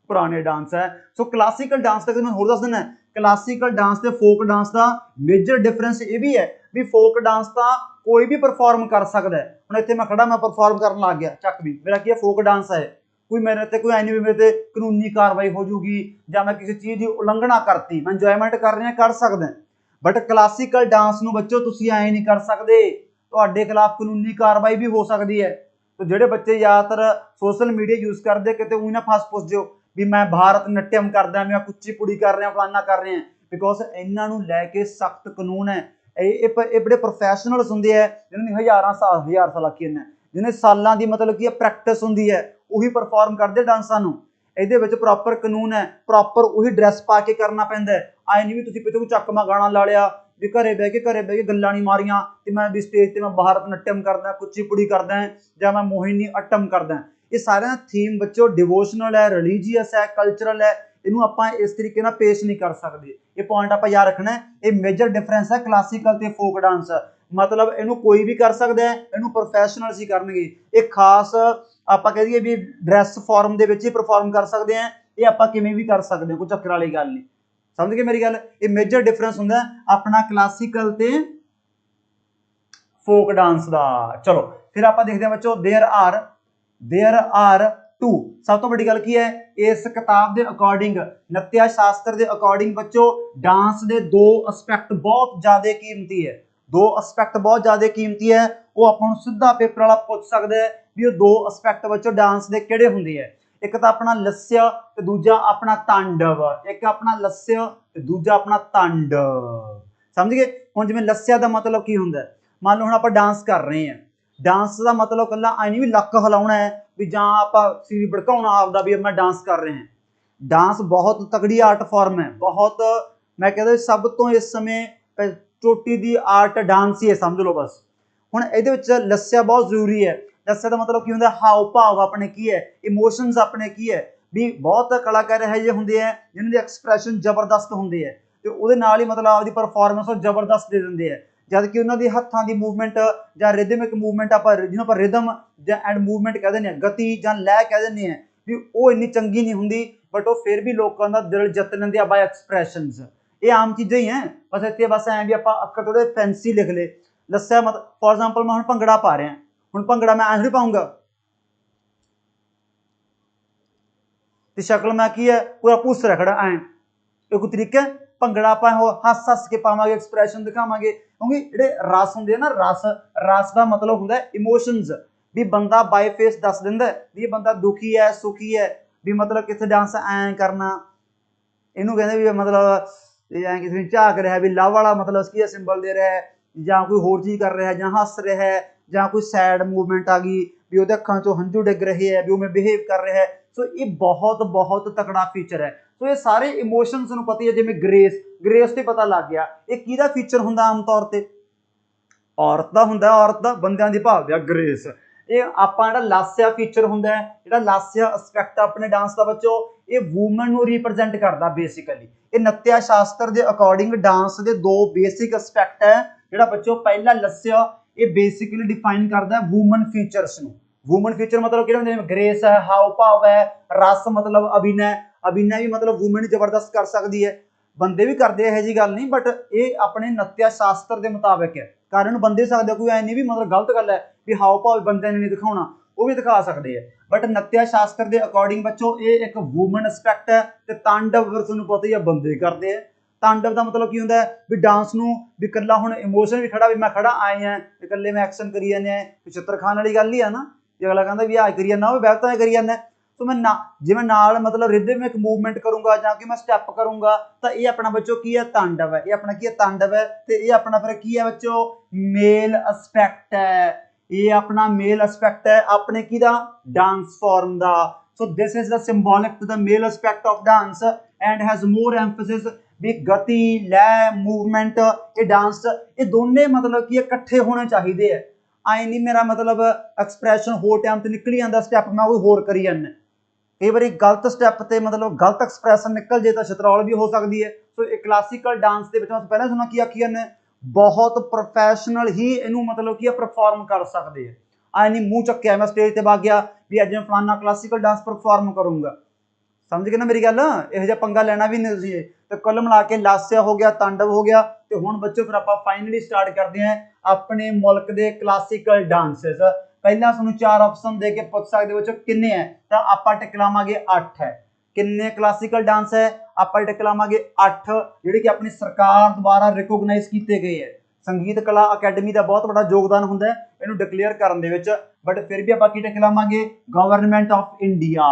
पुराने डांस है। सो क्लासिकल डांस तक मैं होर दस देना, क्लासिकल डांस ते फोक डांस का मेजर डिफरेंस ये भी है भी फोक डांस तो कोई भी परफॉर्म कर सकता है। हुण इत्थे मैं खड़ा, मैं परफॉर्म करन लग गया, चक भी मेरा की फोक डांस है, कोई मेरे ते कोई ऐ नहीं भी मेरे ते कानूनी कार्रवाई हो जूगी जां मैं किसी चीज़ की उलंघना करती, मैं इंजॉयमेंट कर रहा कर सकदा। बट क्लासिकल डांस नूं बच्चों तुसीं ऐ नहीं कर सकते, ਤੁਹਾਡੇ ਖਿਲਾਫ ਕਾਨੂੰਨੀ ਕਾਰਵਾਈ ਵੀ ਹੋ ਸਕਦੀ ਹੈ। तो ਜਿਹੜੇ ਬੱਚੇ ਜ਼ਿਆਦਾਤਰ ਸੋਸ਼ਲ ਮੀਡੀਆ ਯੂਜ਼ ਕਰਦੇ ਕਿਤੇ ਉਹ ਨਾ ਫਸ ਜਿਓ ਵੀ ਮੈਂ ਭਾਰਤ ਨਟਿਅਮ ਕਰਦਾ, ਮੈਂ ਕੁਚੀਪੁੜੀ ਕਰ ਰਿਹਾ, ਫਲਾਨਾ ਕਰ ਰਿਹਾ, ਬਿਕੋਜ਼ ਇਹਨਾਂ ਨੂੰ ਲੈ ਕੇ ਸਖਤ ਕਾਨੂੰਨ ਹੈ। ਇਹ ਬੜੇ ਪ੍ਰੋਫੈਸ਼ਨਲਸ ਹੁੰਦੇ ਆ ਜਿਹਨਾਂ ਦੀ ਹਜ਼ਾਰ ਸਾਲ ਆਖੀ ਨੇ, ਜਿਹਨੇ ਸਾਲਾਂ ਦੀ ਮਤਲਬ ਕੀ ਪ੍ਰੈਕਟਿਸ ਹੁੰਦੀ ਹੈ, ਉਹੀ ਪਰਫਾਰਮ ਕਰਦੇ ਡਾਂਸਾਂ ਨੂੰ। ਇਹਦੇ ਵਿੱਚ ਪ੍ਰੋਪਰ ਕਾਨੂੰਨ ਹੈ, ਪ੍ਰੋਪਰ ਉਹੀ ਡਰੈਸ ਪਾ ਕੇ ਕਰਨਾ ਪੈਂਦਾ ਹੈ। ਆਏ ਨਹੀਂ ਵੀ ਤੁਸੀਂ ਪਿੱਛੋਂ ਚੱਕਮਾ ਗਾਣਾ ਲਾ ਲਿਆ ਵੀ ਘਰੇ ਬਹਿ ਕੇ ਗੱਲਾਂ ਨਹੀਂ ਮਾਰੀਆਂ ਤੇ ਮੈਂ ਵੀ ਸਟੇਜ ਤੇ ਮੈਂ ਭਾਰਤ ਨਟਿਅਮ ਕਰਦਾ, ਕੁਚੀਪੁੜੀ ਕਰਦਾ ਜਾਂ ਮੈਂ ਮੋਹਿਨੀ ਅਟਮ ਕਰਦਾ। ਇਹ ਸਾਰਿਆਂ ਦਾ ਥੀਮ ਬੱਚੋ ਡਿਵੋਸ਼ਨਲ ਹੈ, ਰਿਲੀਜੀਅਸ ਹੈ, ਕਲਚਰਲ ਹੈ। ਇਹਨੂੰ ਆਪਾਂ ਇਸ ਤਰੀਕੇ ਨਾਲ ਪੇਸ਼ ਨਹੀਂ ਕਰ ਸਕਦੇ। ਇਹ ਪੁਆਇੰਟ ਆਪਾਂ ਯਾਦ ਰੱਖਣਾ। ਇਹ ਮੇਜਰ ਡਿਫਰੈਂਸ ਹੈ ਕਲਾਸੀਕਲ ਤੇ ਫੋਕ ਡਾਂਸ। ਮਤਲਬ ਇਹਨੂੰ ਕੋਈ ਵੀ ਕਰ ਸਕਦਾ, ਇਹਨੂੰ ਪ੍ਰੋਫੈਸ਼ਨਲਸ ਹੀ ਕਰਨਗੇ। ਇਹ ਖਾਸ ਆਪਾਂ ਕਹਿ ਦਈਏ ਵੀ ਡਰੈਸ ਫਾਰਮ ਦੇ ਵਿੱਚ ਹੀ ਪਰਫਾਰਮ ਕਰ ਸਕਦੇ ਆ। ਇਹ ਆਪਾਂ ਕਿਵੇਂ ਵੀ ਕਰ ਸਕਦੇ ਹਾਂ, ਕੋਈ ਚੱਕਰ ਵਾਲੀ ਗੱਲ ਨਹੀਂ। समझ गए मेरी गल। ये मेजर डिफरेंस होंगे अपना क्लासिकल ते फोक डांस का। चलो फिर आप देखते हैं बच्चों देयर आर टू। सब तो बड़ी गल की है इस किताब के अकॉर्डिंग, नत्या शास्त्र के अकॉर्डिंग बच्चों डांस के दो एस्पैक्ट बहुत ज्यादा कीमती है। दो एस्पैक्ट बहुत ज्यादा कीमती है। वो अपन सीधा पेपर वाला पूछ सकते हैं भी दो एस्पैक्ट बच्चों डांस के किहड़े हुंदे है। एक तो अपना लस्य ते दूजा अपना तांडव। एक अपना लस्य ते दूजा अपना तांडव। समझ गए। हुण जिवें लस्य का मतलब की हुंदा है, मान लो हुण आपां डांस कर रहे हैं, डांस का मतलब कल्ला ऐ नहीं भी लक हिलाउणा है भी जां आपां सिर भड़काउणा आपदा भी मैं डांस कर रहे हैं। डांस बहुत तगड़ी आर्ट फॉर्म है, बहुत मैं कहदा सब तो इस समय चोटी दी आर्ट डांस ही है, समझ लो बस। हुण इहदे विच लस्य बहुत जरूरी है। लस्य का मतलब की होंगे हाव भाव अपने की है, इमोशनस अपने की है भी। बहुत कलाकार यह जे होंगे हैं जिन्हों के एक्सप्रैशन जबरदस्त होंगे है तो वो नाल ही मतलब आपकी परफॉर्मेंस जबरदस्त दे देंगे है। जबकि उन्होंने हत्थों की मूवमेंट या रिदमिक मूवमेंट आप जिन्होंने आप रिदम एंड मूवमेंट कह दें, गति या लय कह दें भी वो इन्नी चंगी नहीं होंगी, बट वो फिर भी लोगों का दिल जित लेंगे बाय एक्सप्रैशनस। ये आम चीज़ें ही हैं, बस इतने बस ऐ भी आप अक्कर थोड़े फैंसी लिख ले। लस्या मतलब फॉर एग्जाम्पल मैं हम भंगड़ा पा रहे हैं, हुण भंगड़ा मैं ऐ थोड़ी पाऊंगा तो शक्ल मैं की है पूरा भूस रखड़ा ऐ, ये कोई तरीका है। भंगड़ा आप हस हस के पावांगे, एक्सप्रैशन दिखावांगे, क्योंकि जिहड़े रस हुंदे ना, रस का मतलब हुंदा इमोशनस। भी बंदा बाय फेस दस दिंदा भी ये बंदा दुखी है सुखी है, भी मतलब कितने डांस ऐ करना, इनू कहते भी मतलब ऐ किसी ने झाक रहा भी लव वाला मतलब उसकी सिंबल दे रहा है, या कोई होर चीज़ कर रहा है, ਜਾਂ हस रहा है, ਜਾਂ कोई सैड मूवमेंट आ गई भी ਉਹਦੇ ਅੱਖਾਂ ਚੋਂ ਹੰਝੂ ਡਿੱਗ ਰਹੇ ਹੈ, ਵੀ ਉਵੇਂ ਬਿਹੇਵ ਕਰ ਰਿਹਾ ਹੈ। ਸੋ ਇਹ ਬਹੁਤ ਬਹੁਤ ਤਕੜਾ ਫੀਚਰ ਹੈ। ਸੋ ਇਹ ਸਾਰੇ ਇਮੋਸ਼ਨਸ ਨੂੰ ਪਤਾ ਹੀ ਹੈ, ਜਿਵੇਂ ਗ੍ਰੇਸ ਤੇ ਪਤਾ ਲੱਗ ਗਿਆ ਇਹ ਕਿਹਦਾ ਫੀਚਰ ਹੁੰਦਾ ਆਮ ਤੌਰ ਤੇ, ਔਰਤ ਦਾ ਹੁੰਦਾ, ਔਰਤ ਦਾ ਬੰਦਿਆਂ ਦੀ ਭਾਵ ਦਾ ਗ੍ਰੇਸ। ਇਹ ਆਪਾਂ ਜਿਹੜਾ ਲਾਸਿਆ ਫੀਚਰ ਹੁੰਦਾ ਹੈ, ਜਿਹੜਾ ਲਾਸਿਆ ਐਸਪੈਕਟ ਆਪਣੇ ਡਾਂਸ ਦਾ ਬੱਚੋ, ਇਹ ਵੂਮਨ ਨੂੰ ਰਿਪਰੈਜ਼ੈਂਟ ਕਰਦਾ ਬੇਸਿਕਲੀ। ਇਹ ਨਤਿਆ ਸ਼ਾਸਤਰ ਦੇ ਅਕੋਰਡਿੰਗ ਡਾਂਸ ਦੇ ਦੋ ਬੇਸਿਕ ਐਸਪੈਕਟ ਹੈ। ਜਿਹੜਾ ਬੱਚੋ ਪਹਿਲਾ ਲੱਸਿਆ ਇਹ ਬੇਸਿਕਲੀ ਡਿਫਾਈਨ ਕਰਦਾ ਵੂਮਨ ਫੀਚਰਸ ਨੂੰ। ਵੂਮਨ ਫੀਚਰ मतलब ਕਿਹੜੇ ਹੁੰਦੇ ਨੇ, ਗ੍ਰੇਸ ਹੈ, ਹਾਵ ਭਾਵ ਹੈ, ਰਸ मतलब ਅਭਿਨੈ, ਅਭਿਨੈ ਵੀ मतलब ਵੂਮਨ ਜ਼ਬਰਦਸਤ ਕਰ ਸਕਦੀ ਹੈ, ਬੰਦੇ ਵੀ ਕਰਦੇ ਇਹੋ ਜਿਹੀ ਗੱਲ ਨਹੀਂ, ਬਟ ਇਹ ਆਪਣੇ ਨਤਿਆ ਸ਼ਾਸਤਰ ਦੇ ਮੁਤਾਬਿਕ ਹੈ। ਕਾਰਨ ਬੰਦੇ ਸਕਦੇ, ਕੋਈ ਐ ਨਹੀਂ ਵੀ मतलब ਗਲਤ ਗੱਲ ਹੈ ਵੀ ਹਾਵ ਭਾਵ ਬੰਦਿਆਂ ਨੇ ਨਹੀਂ ਦਿਖਾਉਣਾ, ਉਹ ਵੀ ਦਿਖਾ ਸਕਦੇ ਹੈ, ਬਟ ਨਤਿਆ ਸ਼ਾਸਤਰ ਦੇ ਅਕੋਰਡਿੰਗ ਬੱਚੋ ਇਹ ਇੱਕ ਵੂਮਨ ਐਸਪੈਕਟ ਹੈ। ਤੇ ਤਾਂਡਵ ਫਿਰ ਤੁਹਾਨੂੰ ਪਤਾ ਹੀ ਆ ਬੰਦੇ ਕਰਦੇ ਆ। ਤਾਂਡਵ ਦਾ मतलब ਕੀ ਹੁੰਦਾ ਵੀ ਡਾਂਸ ਨੂੰ ਵੀ ਇਕੱਲਾ ਹੁਣ ਇਮੋਸ਼ਨ ਵੀ ਖੜਾ ਵੀ ਮੈਂ ਖੜਾ ਆਏ ਆ ਇਕੱਲੇ ਮੈਂ ਐਕਸ਼ਨ ਕਰੀ ਜਾਂਦੇ ਆ, ਚਿੱਤਰ ਖਾਣ ਵਾਲੀ ਗੱਲ ਹੀ ਆ ਨਾ, ਜੇ ਅਗਲਾ ਕਹਿੰਦਾ ਵੀ ਆ ਕਰੀ ਜਾਂਦਾ ਉਹ ਬੈਠ ਤਾਂ ਕਰੀ ਜਾਂਦਾ। ਸੋ ਮੈਂ ਨਾ ਜਿਵੇਂ ਨਾਲ मतलब ਰਿਦਮਿਕ मूवमेंट ਕਰੂੰਗਾ ਜਾਂ ਕਿ ਮੈਂ ਸਟੈਪ ਕਰੂੰਗਾ ਤਾਂ ਇਹ ਆਪਣਾ ਬੱਚੋ ਕੀ ਹੈ, ਤਾਂਡਵ ਹੈ। ਇਹ ਆਪਣਾ ਕੀ ਹੈ, ਤਾਂਡਵ ਹੈ। ਤੇ ਇਹ ਆਪਣਾ ਫਿਰ ਕੀ ਹੈ ਬੱਚੋ, ਮੇਲ ਐਸਪੈਕਟ ਹੈ। ਇਹ ਆਪਣਾ ਮੇਲ ਐਸਪੈਕਟ ਹੈ ਆਪਣੇ ਕੀ ਦਾ, ਡਾਂਸ ਫਾਰਮ ਦਾ। So this is the symbolic to the male aspect of dance and has more emphasis ਵੀ ਗਤੀ ਲੈ ਮੂਵਮੈਂਟ। ਇਹ ਡਾਂਸ ਇਹ ਦੋਨੇ मतलब ਕੀ ਇਕੱਠੇ ਹੋਣੇ ਚਾਹੀਦੇ ਹੈ। ਆਏ ਨਹੀਂ ਮੇਰਾ मतलब ਐਕਸਪ੍ਰੈਸ਼ਨ ਹੋਰ ਟਾਈਮ ਤੇ ਨਿਕਲੀ ਜਾਂਦਾ ਸਟੈਪ ਮੈਂ ਕੋਈ ਹੋਰ ਕਰੀ ਜਾਂਦਾ, ਕਈ ਵਾਰੀ ਗਲਤ ਸਟੈਪ ਤੇ मतलब ਗਲਤ ਐਕਸਪ੍ਰੈਸ਼ਨ ਨਿਕਲ ਜੇ ਤਾਂ ਸ਼ਤਰੌਲ ਵੀ ਹੋ ਸਕਦੀ ਹੈ। ਸੋ ਇਹ ਕਲਾਸੀਕਲ ਡਾਂਸ ਦੇ ਵਿੱਚ ਪਹਿਲਾਂ ਤੁਹਾਨੂੰ ਕੀ ਆਖੀ ਜਾਂਦੇ, ਬਹੁਤ ਪ੍ਰੋਫੈਸ਼ਨਲ ਹੀ ਇਹਨੂੰ मतलब ਕੀ ਪਰਫਾਰਮ ਕਰ ਸਕਦੇ ਆ। ਆਏ ਨਹੀਂ ਮੂੰਹ ਚੱਕਿਆ ਮੈਂ ਸਟੇਜ ਤੇ ਵਗ ਗਿਆ ਵੀ ਅੱਜ ਮੈਂ ਫਲਾਨਾ ਕਲਾਸੀਕਲ ਡਾਂਸ ਪਰਫਾਰਮ ਕਰੂੰਗਾ, ਸਮਝ ਗਏ ਨਾ ਮੇਰੀ ਗੱਲ। ਇਹੋ ਜਿਹਾ ਪੰਗਾ ਲੈਣਾ ਵੀ ਨਹੀਂ ਸੀ। ਤੇ ਕੁੱਲ ਮਿਲਾ ਕੇ ਲਾਸਿਆ ਹੋ ਗਿਆ, ਤਾਂਡਵ ਹੋ ਗਿਆ। ਤੇ ਹੁਣ ਬੱਚੋ ਫਿਰ ਆਪਾਂ ਫਾਈਨਲੀ ਸਟਾਰਟ ਕਰਦੇ ਹਾਂ ਆਪਣੇ ਮੁਲਕ ਦੇ ਕਲਾਸੀਕਲ ਡਾਂਸਸ। ਪਹਿਲਾਂ ਤੁਹਾਨੂੰ ਚਾਰ ਆਪਸ਼ਨ ਦੇ ਕੇ ਪੁੱਛ ਸਕਦੇ ਬੱਚੋ ਕਿੰਨੇ ਹੈ, ਤਾਂ ਆਪਾਂ ਟਿਕ ਲਾਵਾਂਗੇ 8 ਹੈ। ਕਿੰਨੇ ਕਲਾਸੀਕਲ ਡਾਂਸ ਹੈ, ਆਪਾਂ ਟਿਕ ਲਾਵਾਂਗੇ 8, ਜਿਹੜੇ ਕਿ ਆਪਣੀ ਸਰਕਾਰ ਦੁਆਰਾ ਰਿਕੋਗਨਾਈਜ਼ ਕੀਤੇ ਗਏ ਹੈ। ਸੰਗੀਤ ਕਲਾ ਅਕੈਡਮੀ ਦਾ ਬਹੁਤ ਵੱਡਾ ਯੋਗਦਾਨ ਹੁੰਦਾ ਹੈ ਇਹਨੂੰ ਡਿਕਲੇਅਰ ਕਰਨ ਦੇ ਵਿੱਚ, ਬਟ ਫਿਰ ਵੀ ਆਪਾਂ ਕੀ ਟਿਕ ਲਾਵਾਂਗੇ, ਗਵਰਨਮੈਂਟ ਆਫ ਇੰਡੀਆ।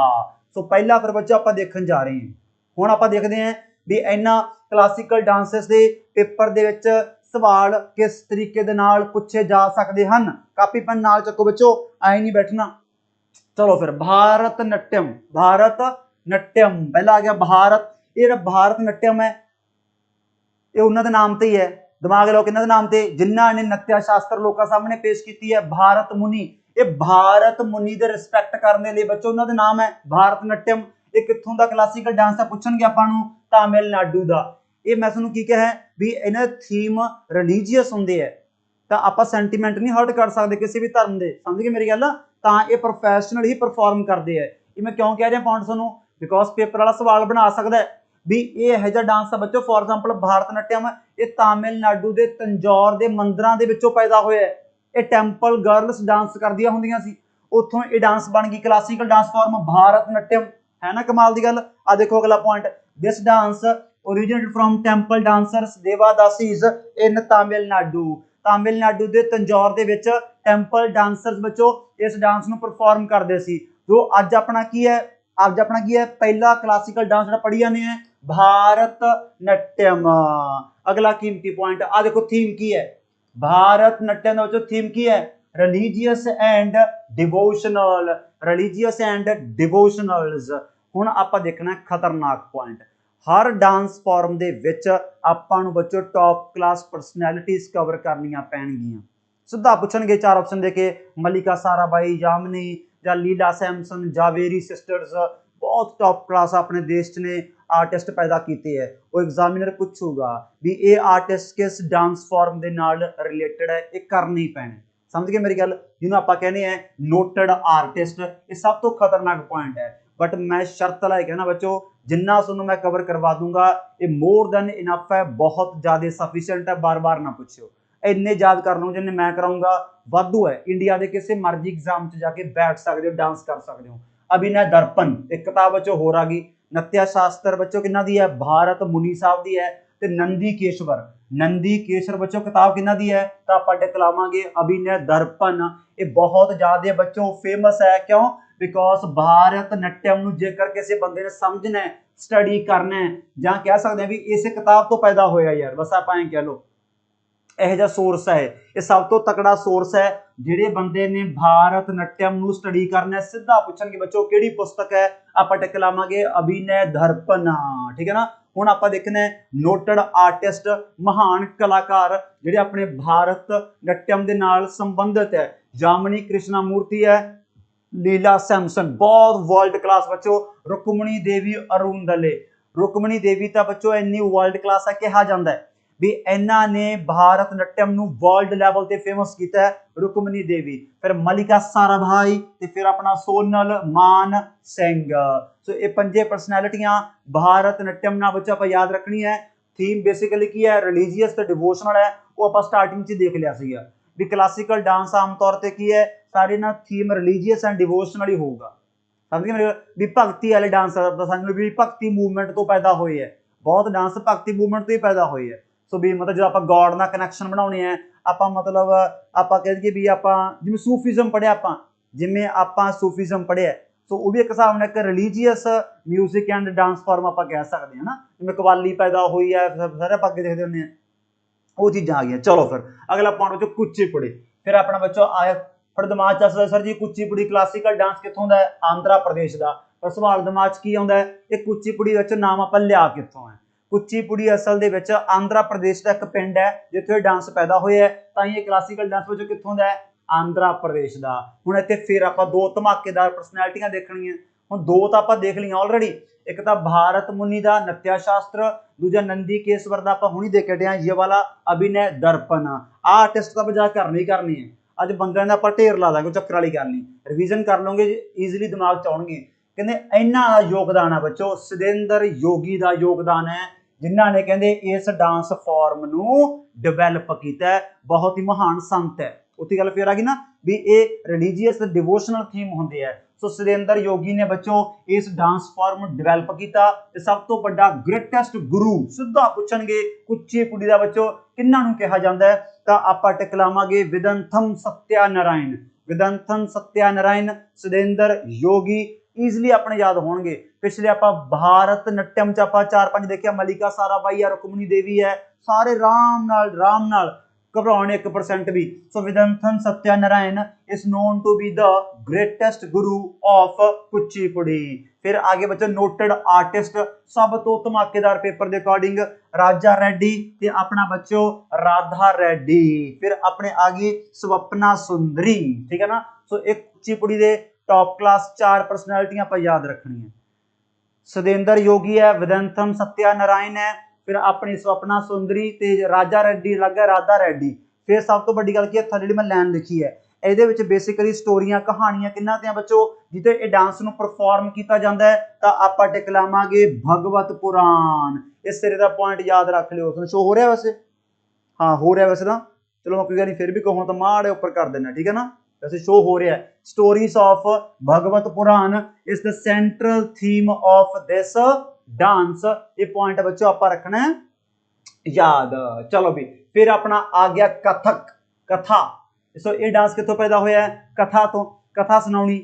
ਸੋ ਪਹਿਲਾ ਫਿਰ ਬੱਚਾ ਆਪਾਂ ਦੇਖਣ ਜਾ ਰਹੇ ਹਾਂ। ਹੁਣ ਆਪਾਂ ਦੇਖਦੇ ਹਾਂ ਵੀ ਇਹਨਾਂ ਕਲਾਸੀਕਲ ਡਾਂਸਸ ਦੇ ਪੇਪਰ ਦੇ ਵਿੱਚ ਸਵਾਲ ਕਿਸ ਤਰੀਕੇ ਦੇ ਨਾਲ ਪੁੱਛੇ ਜਾ ਸਕਦੇ ਹਨ। ਕਾਪੀ ਪੈਨ ਨਾਲ ਚੱਕੋ ਬੱਚੋ, ਆਏ ਨਹੀਂ ਬੈਠਣਾ। ਚਲੋ ਫਿਰ ਭਾਰਤ ਨਟਿਅਮ, ਭਾਰਤ ਨਟਿਅਮ ਪਹਿਲਾਂ ਆ ਗਿਆ ਭਾਰਤ। ਇਹ ਜਿਹੜਾ ਭਾਰਤ ਨਟਿਅਮ ਹੈ ਇਹ ਉਹਨਾਂ ਦੇ ਨਾਮ ਤੇ ਹੀ ਹੈ, ਦਿਮਾਗ ਲਾਓ ਕਿਹਨਾਂ ਦੇ ਨਾਮ ਤੇ, ਜਿਨ੍ਹਾਂ ਨੇ ਨਤਿਆ ਸ਼ਾਸਤਰ ਲੋਕਾਂ ਸਾਹਮਣੇ ਪੇਸ਼ ਕੀਤੀ ਹੈ, ਭਾਰਤ ਮੁਨੀ। ਇਹ ਭਾਰਤ ਮੁਨੀ ਦੇ ਰਿਸਪੈਕਟ ਕਰਨ ਦੇ ਲਈ ਬੱਚੋ ਉਹਨਾਂ ਦੇ ਨਾਮ ਹੈ ਭਾਰਤ ਨਟਿਅਮ। ਇਹ ਕਿੱਥੋਂ ਦਾ ਕਲਾਸੀਕਲ ਡਾਂਸ ਆ ਪੁੱਛਣਗੇ ਆਪਾਂ ਨੂੰ, ਤਾਮਿਲਨਾਡੂ ਦਾ। ਇਹ ਮੈਂ ਤੁਹਾਨੂੰ ਕੀ ਕਿਹਾ ਵੀ ਇਹਨਾਂ ਦੇ ਥੀਮ ਰਿਲੀਜੀਅਸ ਹੁੰਦੇ ਹੈ, ਤਾਂ ਆਪਾਂ ਸੈਂਟੀਮੈਂਟ ਨਹੀਂ ਹਰਟ ਕਰ ਸਕਦੇ ਕਿਸੇ ਵੀ ਧਰਮ ਦੇ, ਸਮਝ ਗਏ ਮੇਰੀ ਗੱਲ। ਤਾਂ ਇਹ ਪ੍ਰੋਫੈਸ਼ਨਲ ਹੀ ਪਰਫਾਰਮ ਕਰਦੇ ਹੈ। ਇਹ ਮੈਂ ਕਿਉਂ ਕਹਿ ਰਿਹਾ ਪੁਆਇੰਟ ਤੁਹਾਨੂੰ, ਬਿਕੋਜ਼ ਪੇਪਰ ਵਾਲਾ ਸਵਾਲ ਬਣਾ ਸਕਦਾ ਹੈ ਵੀ ਇਹ ਇਹੋ ਜਿਹਾ ਡਾਂਸ ਆ ਬੱਚੋ। ਫੋਰ ਐਗਜ਼ਾਮਪਲ ਭਾਰਤ ਨਟਿਅਮ ਇਹ ਤਾਮਿਲਨਾਡੂ ਦੇ ਤੰਜੌਰ ਦੇ ਮੰਦਿਰਾਂ ਦੇ ਵਿੱਚੋਂ ਪੈਦਾ ਹੋਇਆ ਹੈ। ਇਹ ਟੈਂਪਲ ਗਰਲਸ ਡਾਂਸ ਕਰਦੀਆਂ ਹੁੰਦੀਆਂ ਸੀ, ਉੱਥੋਂ ਇਹ ਡਾਂਸ ਬਣ ਗਈ ਕਲਾਸੀਕਲ ਡਾਂਸ ਫਾਰਮ ਭਾਰਤ ਨਟਿਅਮ। ਹੈ ਨਾ ਕਮਾਲ ਦੀ ਗੱਲ। ਆ ਦੇਖੋ ਅਗਲਾ point, this dance originated from temple dancers devadasis in Tamil Nadu. Tamil Nadu ਦੇ ਤੰਜੌਰ ਦੇ ਵਿੱਚ ਟੈਂਪਲ ਡਾਂਸਰਸ ਬੱਚੋ ਇਸ ਡਾਂਸ ਨੂੰ ਪਰਫਾਰਮ ਕਰਦੇ ਸੀ। ਜੋ ਅੱਜ ਆਪਣਾ ਕੀ ਹੈ, ਅੱਜ ਆਪਣਾ ਕੀ ਹੈ, ਪਹਿਲਾ ਕਲਾਸੀਕਲ ਡਾਂਸ ਜਿਹੜਾ ਪੜ੍ਹੀ ਜਾਂਦੇ ਹੈ ਭਾਰਤ ਨਟਿਅਮ। ਅਗਲਾ ਕੀਮਤੀ ਪੁਆਇੰਟ ਆ ਦੇਖੋ, ਥੀਮ ਕੀ ਹੈ ਭਾਰਤ ਨਟਿਅਮ ਦਾ ਬੱਚੋ, ਥੀਮ ਕੀ ਹੈ, religious and devotional, religious and devotionals. ਹੁਣ ਆਪਾਂ ਦੇਖਣਾ ਖਤਰਨਾਕ ਪੁਆਇੰਟ, ਹਰ ਡਾਂਸ ਫਾਰਮ ਦੇ ਵਿੱਚ ਆਪਾਂ ਨੂੰ ਬੱਚੋ ਟੌਪ ਕਲਾਸ ਪਰਸਨੈਲਿਟੀਜ਼ ਕਵਰ ਕਰਨੀਆਂ ਪੈਣਗੀਆਂ। ਸਿੱਧਾ ਪੁੱਛਣਗੇ ਚਾਰ ਆਪਸ਼ਨ ਦੇ ਕੇ, ਮਲਿਕਾ ਸਾਰਾਬਾਈ, ਯਾਮਨੀ ਜਾਂ ਲੀਲਾ ਸੈਮਸਨ, ਜਾਵੇਰੀ ਸਿਸਟਰਸ, ਬਹੁਤ ਟੌਪ ਕਲਾਸ ਆਪਣੇ ਦੇਸ਼ 'ਚ ਨੇ ਆਰਟਿਸਟ ਪੈਦਾ ਕੀਤੇ ਹੈ। ਉਹ ਐਗਜ਼ਾਮੀਨਰ ਪੁੱਛੂਗਾ ਵੀ ਇਹ ਆਰਟਿਸਟ ਕਿਸ ਡਾਂਸ ਫਾਰਮ ਦੇ ਨਾਲ ਰਿਲੇਟਡ ਹੈ, ਇਹ ਕਰਨੀ ਹੀ ਪੈਣਾ। ਸਮਝ ਗਏ ਮੇਰੀ ਗੱਲ, ਜਿਹਨੂੰ ਆਪਾਂ ਕਹਿੰਦੇ ਆ ਨੋਟਡ ਆਰਟਿਸਟ। ਇਹ ਸਭ ਤੋਂ ਖਤਰਨਾਕ ਪੁਆਇੰਟ ਹੈ, ਬਟ ਮੈਂ ਸ਼ਰਤ ਲਾਇ ਕਹਿਣਾ ਬੱਚੋ ਜਿੰਨਾ ਤੁਹਾਨੂੰ ਮੈਂ ਕਵਰ ਕਰਵਾ ਦੂੰਗਾ ਇਹ ਮੋਰ ਦੈਨ ਇਨਫ ਹੈ, ਬਹੁਤ ਜ਼ਿਆਦਾ ਸਫੀਸ਼ੀਐਂਟ ਹੈ। ਬਾਰ-ਬਾਰ ਨਾ ਪੁੱਛਿਓ, ਇੰਨੇ ਯਾਦ ਕਰ ਲਓ ਜਿੰਨੇ ਮੈਂ ਕਰਾਉਂਗਾ ਵਾਧੂ ਹੈ। ਇੰਡੀਆ ਦੇ ਕਿਸੇ ਮਰਜ਼ੀ ਐਗਜ਼ਾਮ 'ਚ ਜਾ ਕੇ ਬੈਠ ਸਕਦੇ ਹੋ, ਡਾਂਸ ਕਰ ਸਕਦੇ ਹੋ। ਅਭਿਨੈ ਦਰਪਣ ਇੱਕ ਕਿਤਾਬ ਬੱਚੋ ਹੋਰ ਆ ਗਈ। ਨਤਿਆ ਸ਼ਾਸਤਰ ਬੱਚੋ ਕਿੰਨਾ ਦੀ ਹੈ, ਭਾਰਤ ਮੁਨੀ ਸਾਹਿਬ ਦੀ ਹੈ। ਤੇ ਨੰਦੀ ਕੇਸ਼ਵਰ, नंदी केसर बच्चों किताब किन्ना दी है, तो आप टिक लावांगे अभिनय दर्पण। ये बहुत ज्यादा बच्चों फेमस है, क्यों? बिकॉज भारत नट्यम ਨੂੰ ਜੇਕਰ ਕਿਸੇ ਬੰਦੇ ਨੇ ਸਮਝਣਾ ਹੈ, ਸਟੱਡੀ ਕਰਨਾ ਹੈ, ਜਾਂ ਕਹਿ ਸਕਦੇ ਹਾਂ ਵੀ ਇਸੇ ਕਿਤਾਬ ਤੋਂ ਪੈਦਾ ਹੋਇਆ ਯਾਰ, ਬਸ ਆਪਾਂ ਐਂ ਕਹਿ ਲਓ ਇਹੋ ਜਿਹਾ ਸੋਰਸ ਹੈ, ਇਹ ਸਭ ਤੋਂ ਤਕੜਾ ਸੋਰਸ ਹੈ। ਜਿਹੜੇ ਬੰਦੇ ਨੇ ਭਾਰਤ ਨਟਿਅਮ ਨੂੰ ਸਟੱਡੀ ਕਰਨਾ ਸਿੱਧਾ ਪੁੱਛਣਗੇ ਬੱਚੋ ਕਿਹੜੀ ਪੁਸਤਕ ਹੈ, ਆਪਾਂ ਟਿਕ ਲਾਵਾਂਗੇ ਅਭਿਨय ਦਰਪਣ। ਠੀਕ ਹੈ ਨਾ। ਹੁਣ ਆਪਾਂ ਦੇਖਣਾ ਨੋਟਡ ਆਰਟਿਸਟ, ਮਹਾਨ ਕਲਾਕਾਰ ਜਿਹੜੇ ਆਪਣੇ ਭਾਰਤ ਨਟਿਅਮ ਦੇ ਨਾਲ ਸੰਬੰਧਿਤ ਹੈ। ਜਾਮਨੀ ਕ੍ਰਿਸ਼ਨਾ ਮੂਰਤੀ ਹੈ, लीला सैमसन बहुत वर्ल्ड क्लास बच्चों, रुक्मणी देवी अरुणदले। रुक्मणी देवी तो बच्चों इन्नी वर्ल्ड क्लास है, कहा जाता है भी इन्हां ने भारत नट्यम नूं वर्ल्ड लैवल ते फेमस किया है। रुक्मणी देवी, फिर मलिका साराभाई ते फिर अपना सोनल मान सिंह। सो ये पंजे परसनैलिटियां भारत नट्यम नाल बच्चों आप याद रखनी है। थीम बेसिकली की है, रिलीजियस ते डिवोशनल है, वो आप स्टार्टिंग च देख लिया सीगा भी क्लासिकल डांस आम तौर पर की है सारे ना थीम रिलीजियस एंड डिवोशनल ही होगा। समझ गए मेरे भी भगती वाले डांस समझ भी भगती मूवमेंट तो पैदा हुए है, बहुत डांस भगती मूवमेंट तो ही पैदा हुए है। सो भी मतलब जो आप गॉड ना कनैक्शन बनाने हैं आप मतलब आप कह दीए भी आप जिमें सूफीज़म पढ़िया जिमें आप सूफीज़म पढ़िया, सो वो भी एक हिसाब ने एक religious music and dance form आप कह सकते हैं ना, जिमें कवाली पैदा हुई है, सारे आप अगे देखते होंगे वो चीज़ां आ गई। चलो फिर अगला पॉइंट बच्चों कुचिपुड़ी। फिर अपना बच्चों आया फिर दिमाग च आसदा सर जी कुचिपुड़ी क्लासिकल डांस कित्थों दा है, आंध्रा प्रदेश का। पर सवाल दिमाग च की आउंदा है, ये कुचिपुड़ी विच नाम आपां लिया कित्थों है? कुचिपुड़ी असल दे विच आंध्रा प्रदेश का एक पिंड है जिथे डांस पैदा होया है, तां ये क्लासिकल डांस विच कित्थों दा है, आंध्रा प्रदेश का। हुण इत्थे फिर आपां दो धमाकेदार परसनैलिटियां देखणियां। हुण दो तां आपां देख लियां ऑलरेडी, एक तो भारत मुनि का नत्या शास्त्र, दूजा नंदी केसवर का आप हुणी देख हटे ये वाला अभिनय दर्पण। आर्टिस्ट का बजा करनी करनी है, अज बंदे का आप ढेर ला देंगे, चक्कर वाली गल नहीं, रिवीजन कर लोगे ईजिली दिमाग च आउणगे। कहते इन्हां दा योगदान है बच्चों, सुरेंद्र योगी का योगदान है जिन्हां ने कहते इस डांस फॉर्म नूं डिवेलप किया, बहुत ही महान संत है। उत्ती गल फिर आ गई ना भी ये रिलीजियस डिवोशनल थीम होंदी है। सो सुरेंद्र योगी ने बच्चों इस डांस फॉर्म डिवेलप किया। सब तो बड़ा ग्रेटेस्ट गुरु सीधा पूछणगे कुचिपुड़ी का बच्चों किन्हां नूं कहा जाता है, तो आप टिक लावांगे विदंथम सत्यानारायण। विदंथम सत्यानारायण सुरेंद्र योगी ईजिली अपने याद होंगे। पिछले आप भारत नट्यम च आप 4-5 देखिया, मलिका साराभाई है, रुक्मणी देवी है, सारे राम नाल घबराने 1% भी। So Vedantam Satyanarayana is known to be the greatest guru of Kuchipudi. फिर आगे बच्चों नोटेड आर्टिस्ट, सब तो धमाकेदार पेपर के अकॉर्डिंग राजा रेड्डी ते अपना बच्चों राधा रेड्डी। फिर अपने आगे स्वप्ना सुंदरी। ठीक है ना। सो एक कुचिपुड़ी के टॉप क्लास 4 परसनैलिटियां आप याद रखनी है। सुरेंद्र योगी है, विदंथम सत्यानारायण है, फिर अपनी स्वप्ना सुंदरी ते राजा रेड्डी लग गया राधा रेड्डी। फिर सब तो बड़ी गल की है जी मैं लैन लिखी है, ये बेसिकली स्टोरियां कहानियां किन्हां ते बच्चों जिथे ये डांस नूं परफॉर्म किया जाता है, तो आप टिक लावांगे भगवत पुराण। इस सिरे का पॉइंट याद रख लियो। शो हो रहा वैसे, हाँ हो रहा वैसे तो चलो मैं कोई गल नहीं, फिर भी कहूँ तो माड़े उपर कर देना। ठीक है ना, वैसे शो हो रहा है। Stories of Bhagwat Purana is the central theme of this dance. ये पॉइंट बच्चों आप रखना है याद। चलो भी फिर अपना आ गया कथक, कथा। सो ये डांस कितों पैदा होया है, कथा तो। कथा सुनाउणी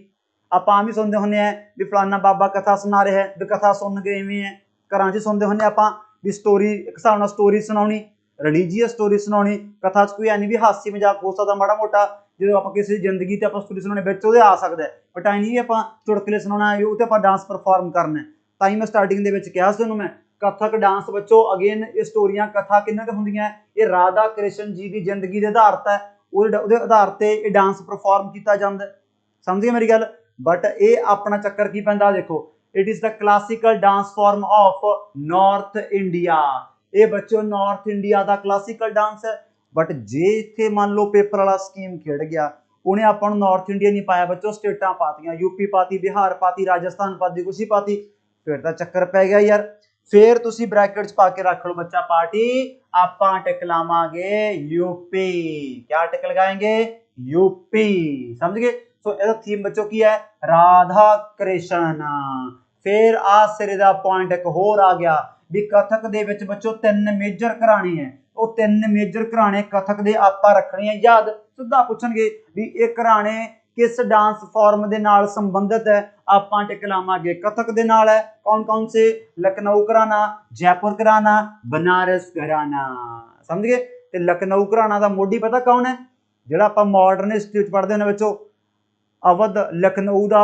आप आम ही सुनते होंगे हैं भी फलाना बाबा कथा सुना रहे हैं, भी कथा सुन के इवें है। घर च सुनते होंगे आप भी स्टोरी, एक हिसाब नाल स्टोरी सुनाउणी, रिलीजियस स्टोरी सुनाउणी। कथा च कोई है नहीं भी हास्य मजाक हो सकता माड़ा मोटा, जो आप किसी जिंदगी ते आप स्टोरी सुनाने बिच आ सकता है, बट आई नहीं आप चुटकले सुनाना है, वो आप डांस परफॉर्म करना है। ताई मैं स्टार्टिंग दे विच कहा सी मैं कथक डांस बच्चों अगेन ये स्टोरियां कथा किन्हां ते हुंदियां, ये राधा कृष्ण जी की जिंदगी के आधारित है, उहदे आधार ते ये डांस परफॉर्म किया जाता है। समझ गए मेरी गल। बट ये अपना चक्कर की पैंदा देखो, it is the classical dance form of north India. ये बच्चों नॉर्थ इंडिया का क्लासिकल डांस है। बट जे इत्थे मान लो पेपर वाला स्कीम खेड़ गया, उन्हें अपन नॉर्थ इंडिया नहीं पाया बच्चों, स्टेटा पातियां, यूपी पाती, बिहार पाती, राजस्थान पाती, कुछ ही पाती, फिर तो चक्कर पै गया यार। फिर तुसी ब्रैकेट च पा के रख लो बच्चा पार्टी, आपां टिक लावांगे यूपी। क्या टिक लगाएंगे, यूपी। समझ गए। सो इसका थीम बच्चों की है राधा कृष्ण। फिर आ सिरे दा पॉइंट एक होर आ गया भी कथक दे विच बच्चों 3 मेजर घराने हैं, ਉਹ ਤਿੰਨ ਮੇਜਰ ਘਰਾਣੇ ਕਥਕ ਦੇ ਆਪਾਂ ਰੱਖਣੇ ਆ ਯਾਦ। ਸਿੱਧਾ ਪੁੱਛਣਗੇ ਵੀ ਇਹ ਘਰਾਣੇ किस डांस फॉर्म के नाल संबंधित है, आप टिक लावांगे कथक दे नाल है। कौन कौन से? लखनऊ घराना, जयपुर घराना, बनारस घराना। समझ गए? ते लखनऊ घराना का मोढी पता कौन है? जिहड़ा आपां मॉडर्न हिस्ट्री पढ़ते हैं बच्चों, अवध लखनऊ का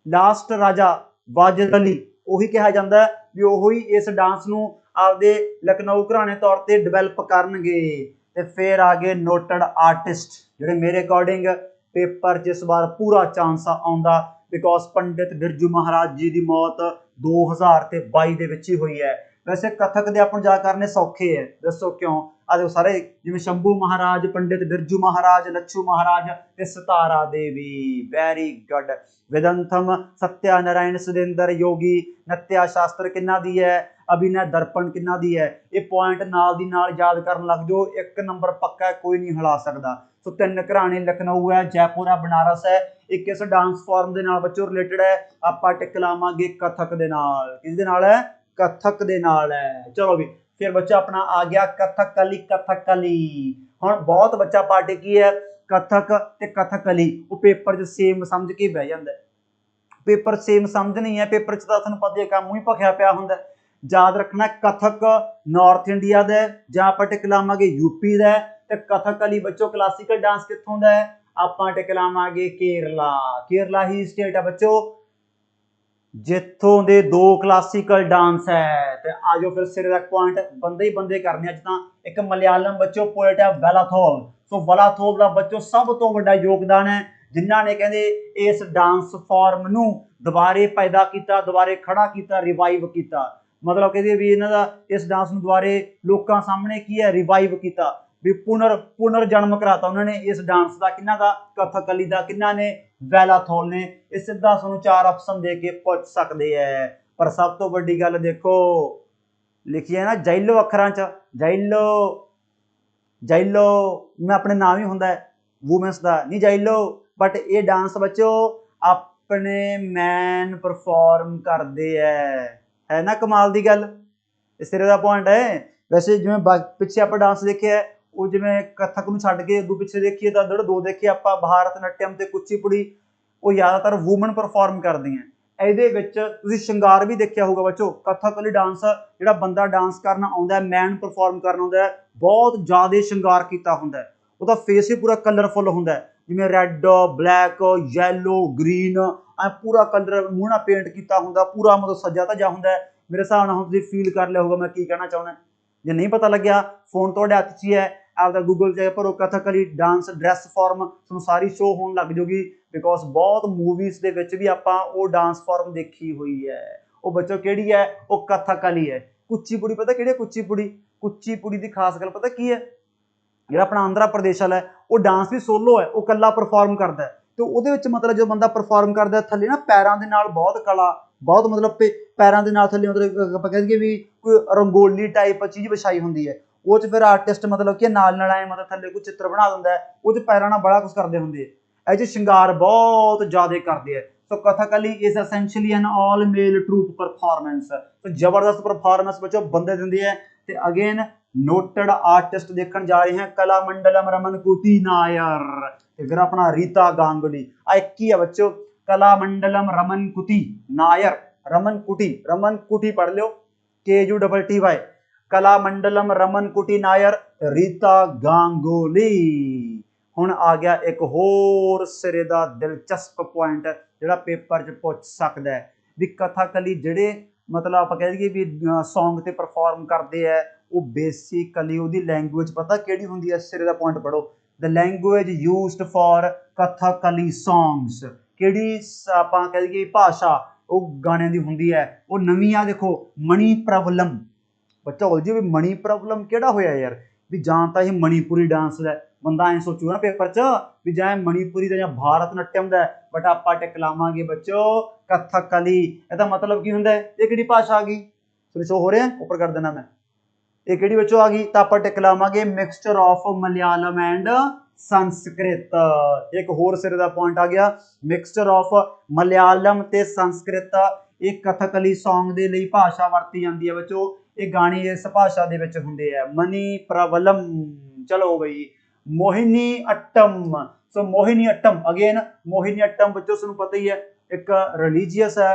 लास्ट राजा वाजिद अली, उही कहा जाता है भी उही इस डांस नूं आपदे लखनऊ घराने तौर पर डिवेलप करनगे। ते फिर आ गए नोटड आर्टिस्ट, जिहड़े मेरे अकॉर्डिंग पेपर जिस बार पूरा चांस आउंदा, बिकॉज पंडित बिरजू महाराज जी की मौत 2022 दे विच ही हुई है। वैसे कथक दे अपन जा करने सौखे है, दसो क्यों? आ देखो सारे जिवें शंभू महाराज, पंडित बिरजू महाराज, लच्छू महाराज ते सितारा देवी, वेरी गुड। वेदंथम, सत्यानारायण सुरेंद्र योगी, नत्या शास्त्र किन्ना दी है, अभिनय दर्पण किन्ना दी है। ये पॉइंट नाल दी नाल याद करन लग जाओ, एक नंबर पक्का है, कोई नहीं हिला सकदा। तो तीन घराने लखनऊ है, जयपुर है, बनारस है। एक किस डांस फॉर्म के नाल बच्चों रिलेटेड है, आपां टिक लावांगे कथक दे नाल। किस दे नाल है? कथक दे नाल है। चलो भी फिर बच्चा अपना आ गया कथकली। कथकली हुण बहुत बच्चा पार्टी की है कथक ते कथकली, वो पेपर च सेम समझ के बह जांदा है। पेपर सेम समझ नहीं है, पेपर च तां तुहानूं पता ही है मूँह ही भखिया पिया हुंदा है। याद रखना कथक नॉर्थ इंडिया दा है जां आपां टिक लावांगे यूपी दा है, ते कथकली बच्चों क्लासिकल डांस कित्थों दा है? आपां टिक लावांगे केरला। केरला ही स्टेट है बच्चों जिथों दे दो क्लासिकल डांस है। ते आजो फिर सिरे दा पॉइंट बंदे ही बंदे करने अज तां। एक मलयालम बच्चों पोएट है वलाथोल। सो वलाथोल दा बच्चों सब तो वड्डा योगदान है, जिन्हां ने कहंदे इस डांस फॉर्म नूं दुबारे पैदा कीता, दुबारे खड़ा कीता, रिवाइव कीता। मतलब कहते भी इन्हां दा इस डांस नूं दुबारे लोकां सामने की है रिवाइव कीता, भी पुनर्जन्म कराता उन्होंने इस डांस का। किन्ना दा? कथकली का। किन्ना ने? वैलाथोल ने। इस सीधा तुहानूं 4 ऑप्शन दे के पुछ सकते हैं। पर सब तो वड्डी गल देखो लिखी है ना जैलो अखरां च, जैलो जैलो मैं अपने नाम ही हुंदा है वूमेंस का नहीं जैलो, बट ये डांस बच्चों अपने मैन परफॉर्म करते है ना। कमाल की गल, इस सिरे का पॉइंट है। वैसे जिवें पिछे आप डांस देखे है वो जिवें कथक नूं छड्ड के अगों पिछे देखिए तो ਜਿਹੜੇ दो देखिए आप भारतनाट्यम ते कुचिपुड़ी वो ज़्यादातर वूमन परफॉर्म करती हैं। ਇਹਦੇ ਵਿੱਚ ਤੁਸੀਂ ਸ਼ਿੰਗਾਰ ਵੀ ਦੇਖਿਆ ਹੋਊਗਾ ਬੱਚੋ। ਕਥਕਲੀ डांस ਜਿਹੜਾ ਬੰਦਾ डांस करना ਆਉਂਦਾ है, मैन परफॉर्म करना ਆਉਂਦਾ है, बहुत ज़्यादा ਸ਼ਿੰਗਾਰ ਕੀਤਾ ਹੁੰਦਾ है। ਉਹਦਾ फेस ही पूरा कलरफुल ਹੁੰਦਾ है, जिवें रैड, ब्लैक, येलो, ग्रीन ਐ पूरा कलर मूँह ਨਾਲ पेंट ਕੀਤਾ ਹੁੰਦਾ, पूरा मतलब सजा धजा ਹੁੰਦਾ है। मेरे हिसाब नाल ਹੁਣ ਤੁਸੀਂ फील कर लिया होगा मैं की कहना चाहुंदा। जे नहीं पता लग्या फोन तुहाडे हत्थ 'ਚ ही है, आपदा गूगल से भरो कथकली डांस ड्रैस फॉर्म, तुहानूं सारी शो होण लग जाऊगी। बिकॉज बहुत मूवीज़ दे विच भी आपां वो डांस फॉर्म देखी हुई है। वो बच्चों किहड़ी है? वो कथकली है। कुचिपुड़ी पता किहड़ी है? कुचिपुड़ी, कुचिपुड़ी की खास गल पता की है? जिहड़ा अपना आंध्रा प्रदेश वाला है वो डांस भी सोलो है, वो कल्ला परफॉर्म करता है। तो वो मतलब जो बंदा परफॉर्म करता है थले ना पैरों के नाल बहुत कला, बहुत मतलब पैरों के नाल थले मतलब आपां कह दईए भी कोई रंगोली टाइप चीज़ विछाई हुंदी है। वो फिर आर्टिस्ट मतलब कि नाल आए मतलब थले कोई चित्र बना दिंदा है, वो पैरों नाल बड़ा कुछ करते होंगे। ਇਹ ਸ਼ਿੰਗਾਰ बहुत ज़्यादा करते हैं। So Kathakali is essentially an all male troupe performance. तो जबरदस्त परफॉर्मेंस बच्चों बंदे देंगे है। तो अगेन नोटेड आर्टिस्ट देखने जा रहे हैं कलामंडलम रमनकुटी नायर, फिर अपना रीता गांगुली। एक ही है बच्चों कलामंडलम रमनकुटी नायर, रमनकुटी पढ़ लो KUTTY, कलामंडलम रमनकुटी नायर, रीता गांगुली। हुण आ गया एक होर सिरे दा दिलचस्प पॉइंट जिहड़ा पेपर च पुछ सकदा है भी कथकली जिहड़े मतलब आप कह दईए भी सॉन्ग ते परफॉर्म करते हैं वो बेसिकली उहदी लैंगुएज पता किहड़ी हुंदी है? सिरे दा पॉइंट पढ़ो, the language used for Kathakali songs. किहड़ी आपां कह दईए भाषा वो गाणिਆਂ दी हुंदी है? वो नवीं आ देखो मणिप्रवलम। बच्चा उलझे भी मणिप्रवलम किहड़ा होया यार, भी जां तां ये मणिपुरी डांस है। बंदा ऐ सोचूगा ना पेपर च भी जाए मणिपुरी का या भारतनाट्यम का, बट आप टिक लावांगे बच्चों कथकली। इसका मतलब की हुंदा है? ये किहड़ी भाषा आ गई? सुनो शो हो रहा है ऊपर कर देना मैं, ये किहड़ी बच्चों आ गई? तो आप टिक लावांगे mixture of Malayalam and Sanskrit. एक होर सिरे का पॉइंट आ गया मिक्सचर ऑफ मलयालम ते संस्कृत। एक कथकली सॉन्ग के लिए भाषा वरती जाती है बच्चों। ये गाने इस भाषा दे विच हुंदे आ। मनी प्रवलम, चलो बई मोहिनी अट्टम। सो मोहिनी अट्टम अगेन, मोहिनी अट्टम बच्चों तुहानूं पता ही है एक रिलीजियस है,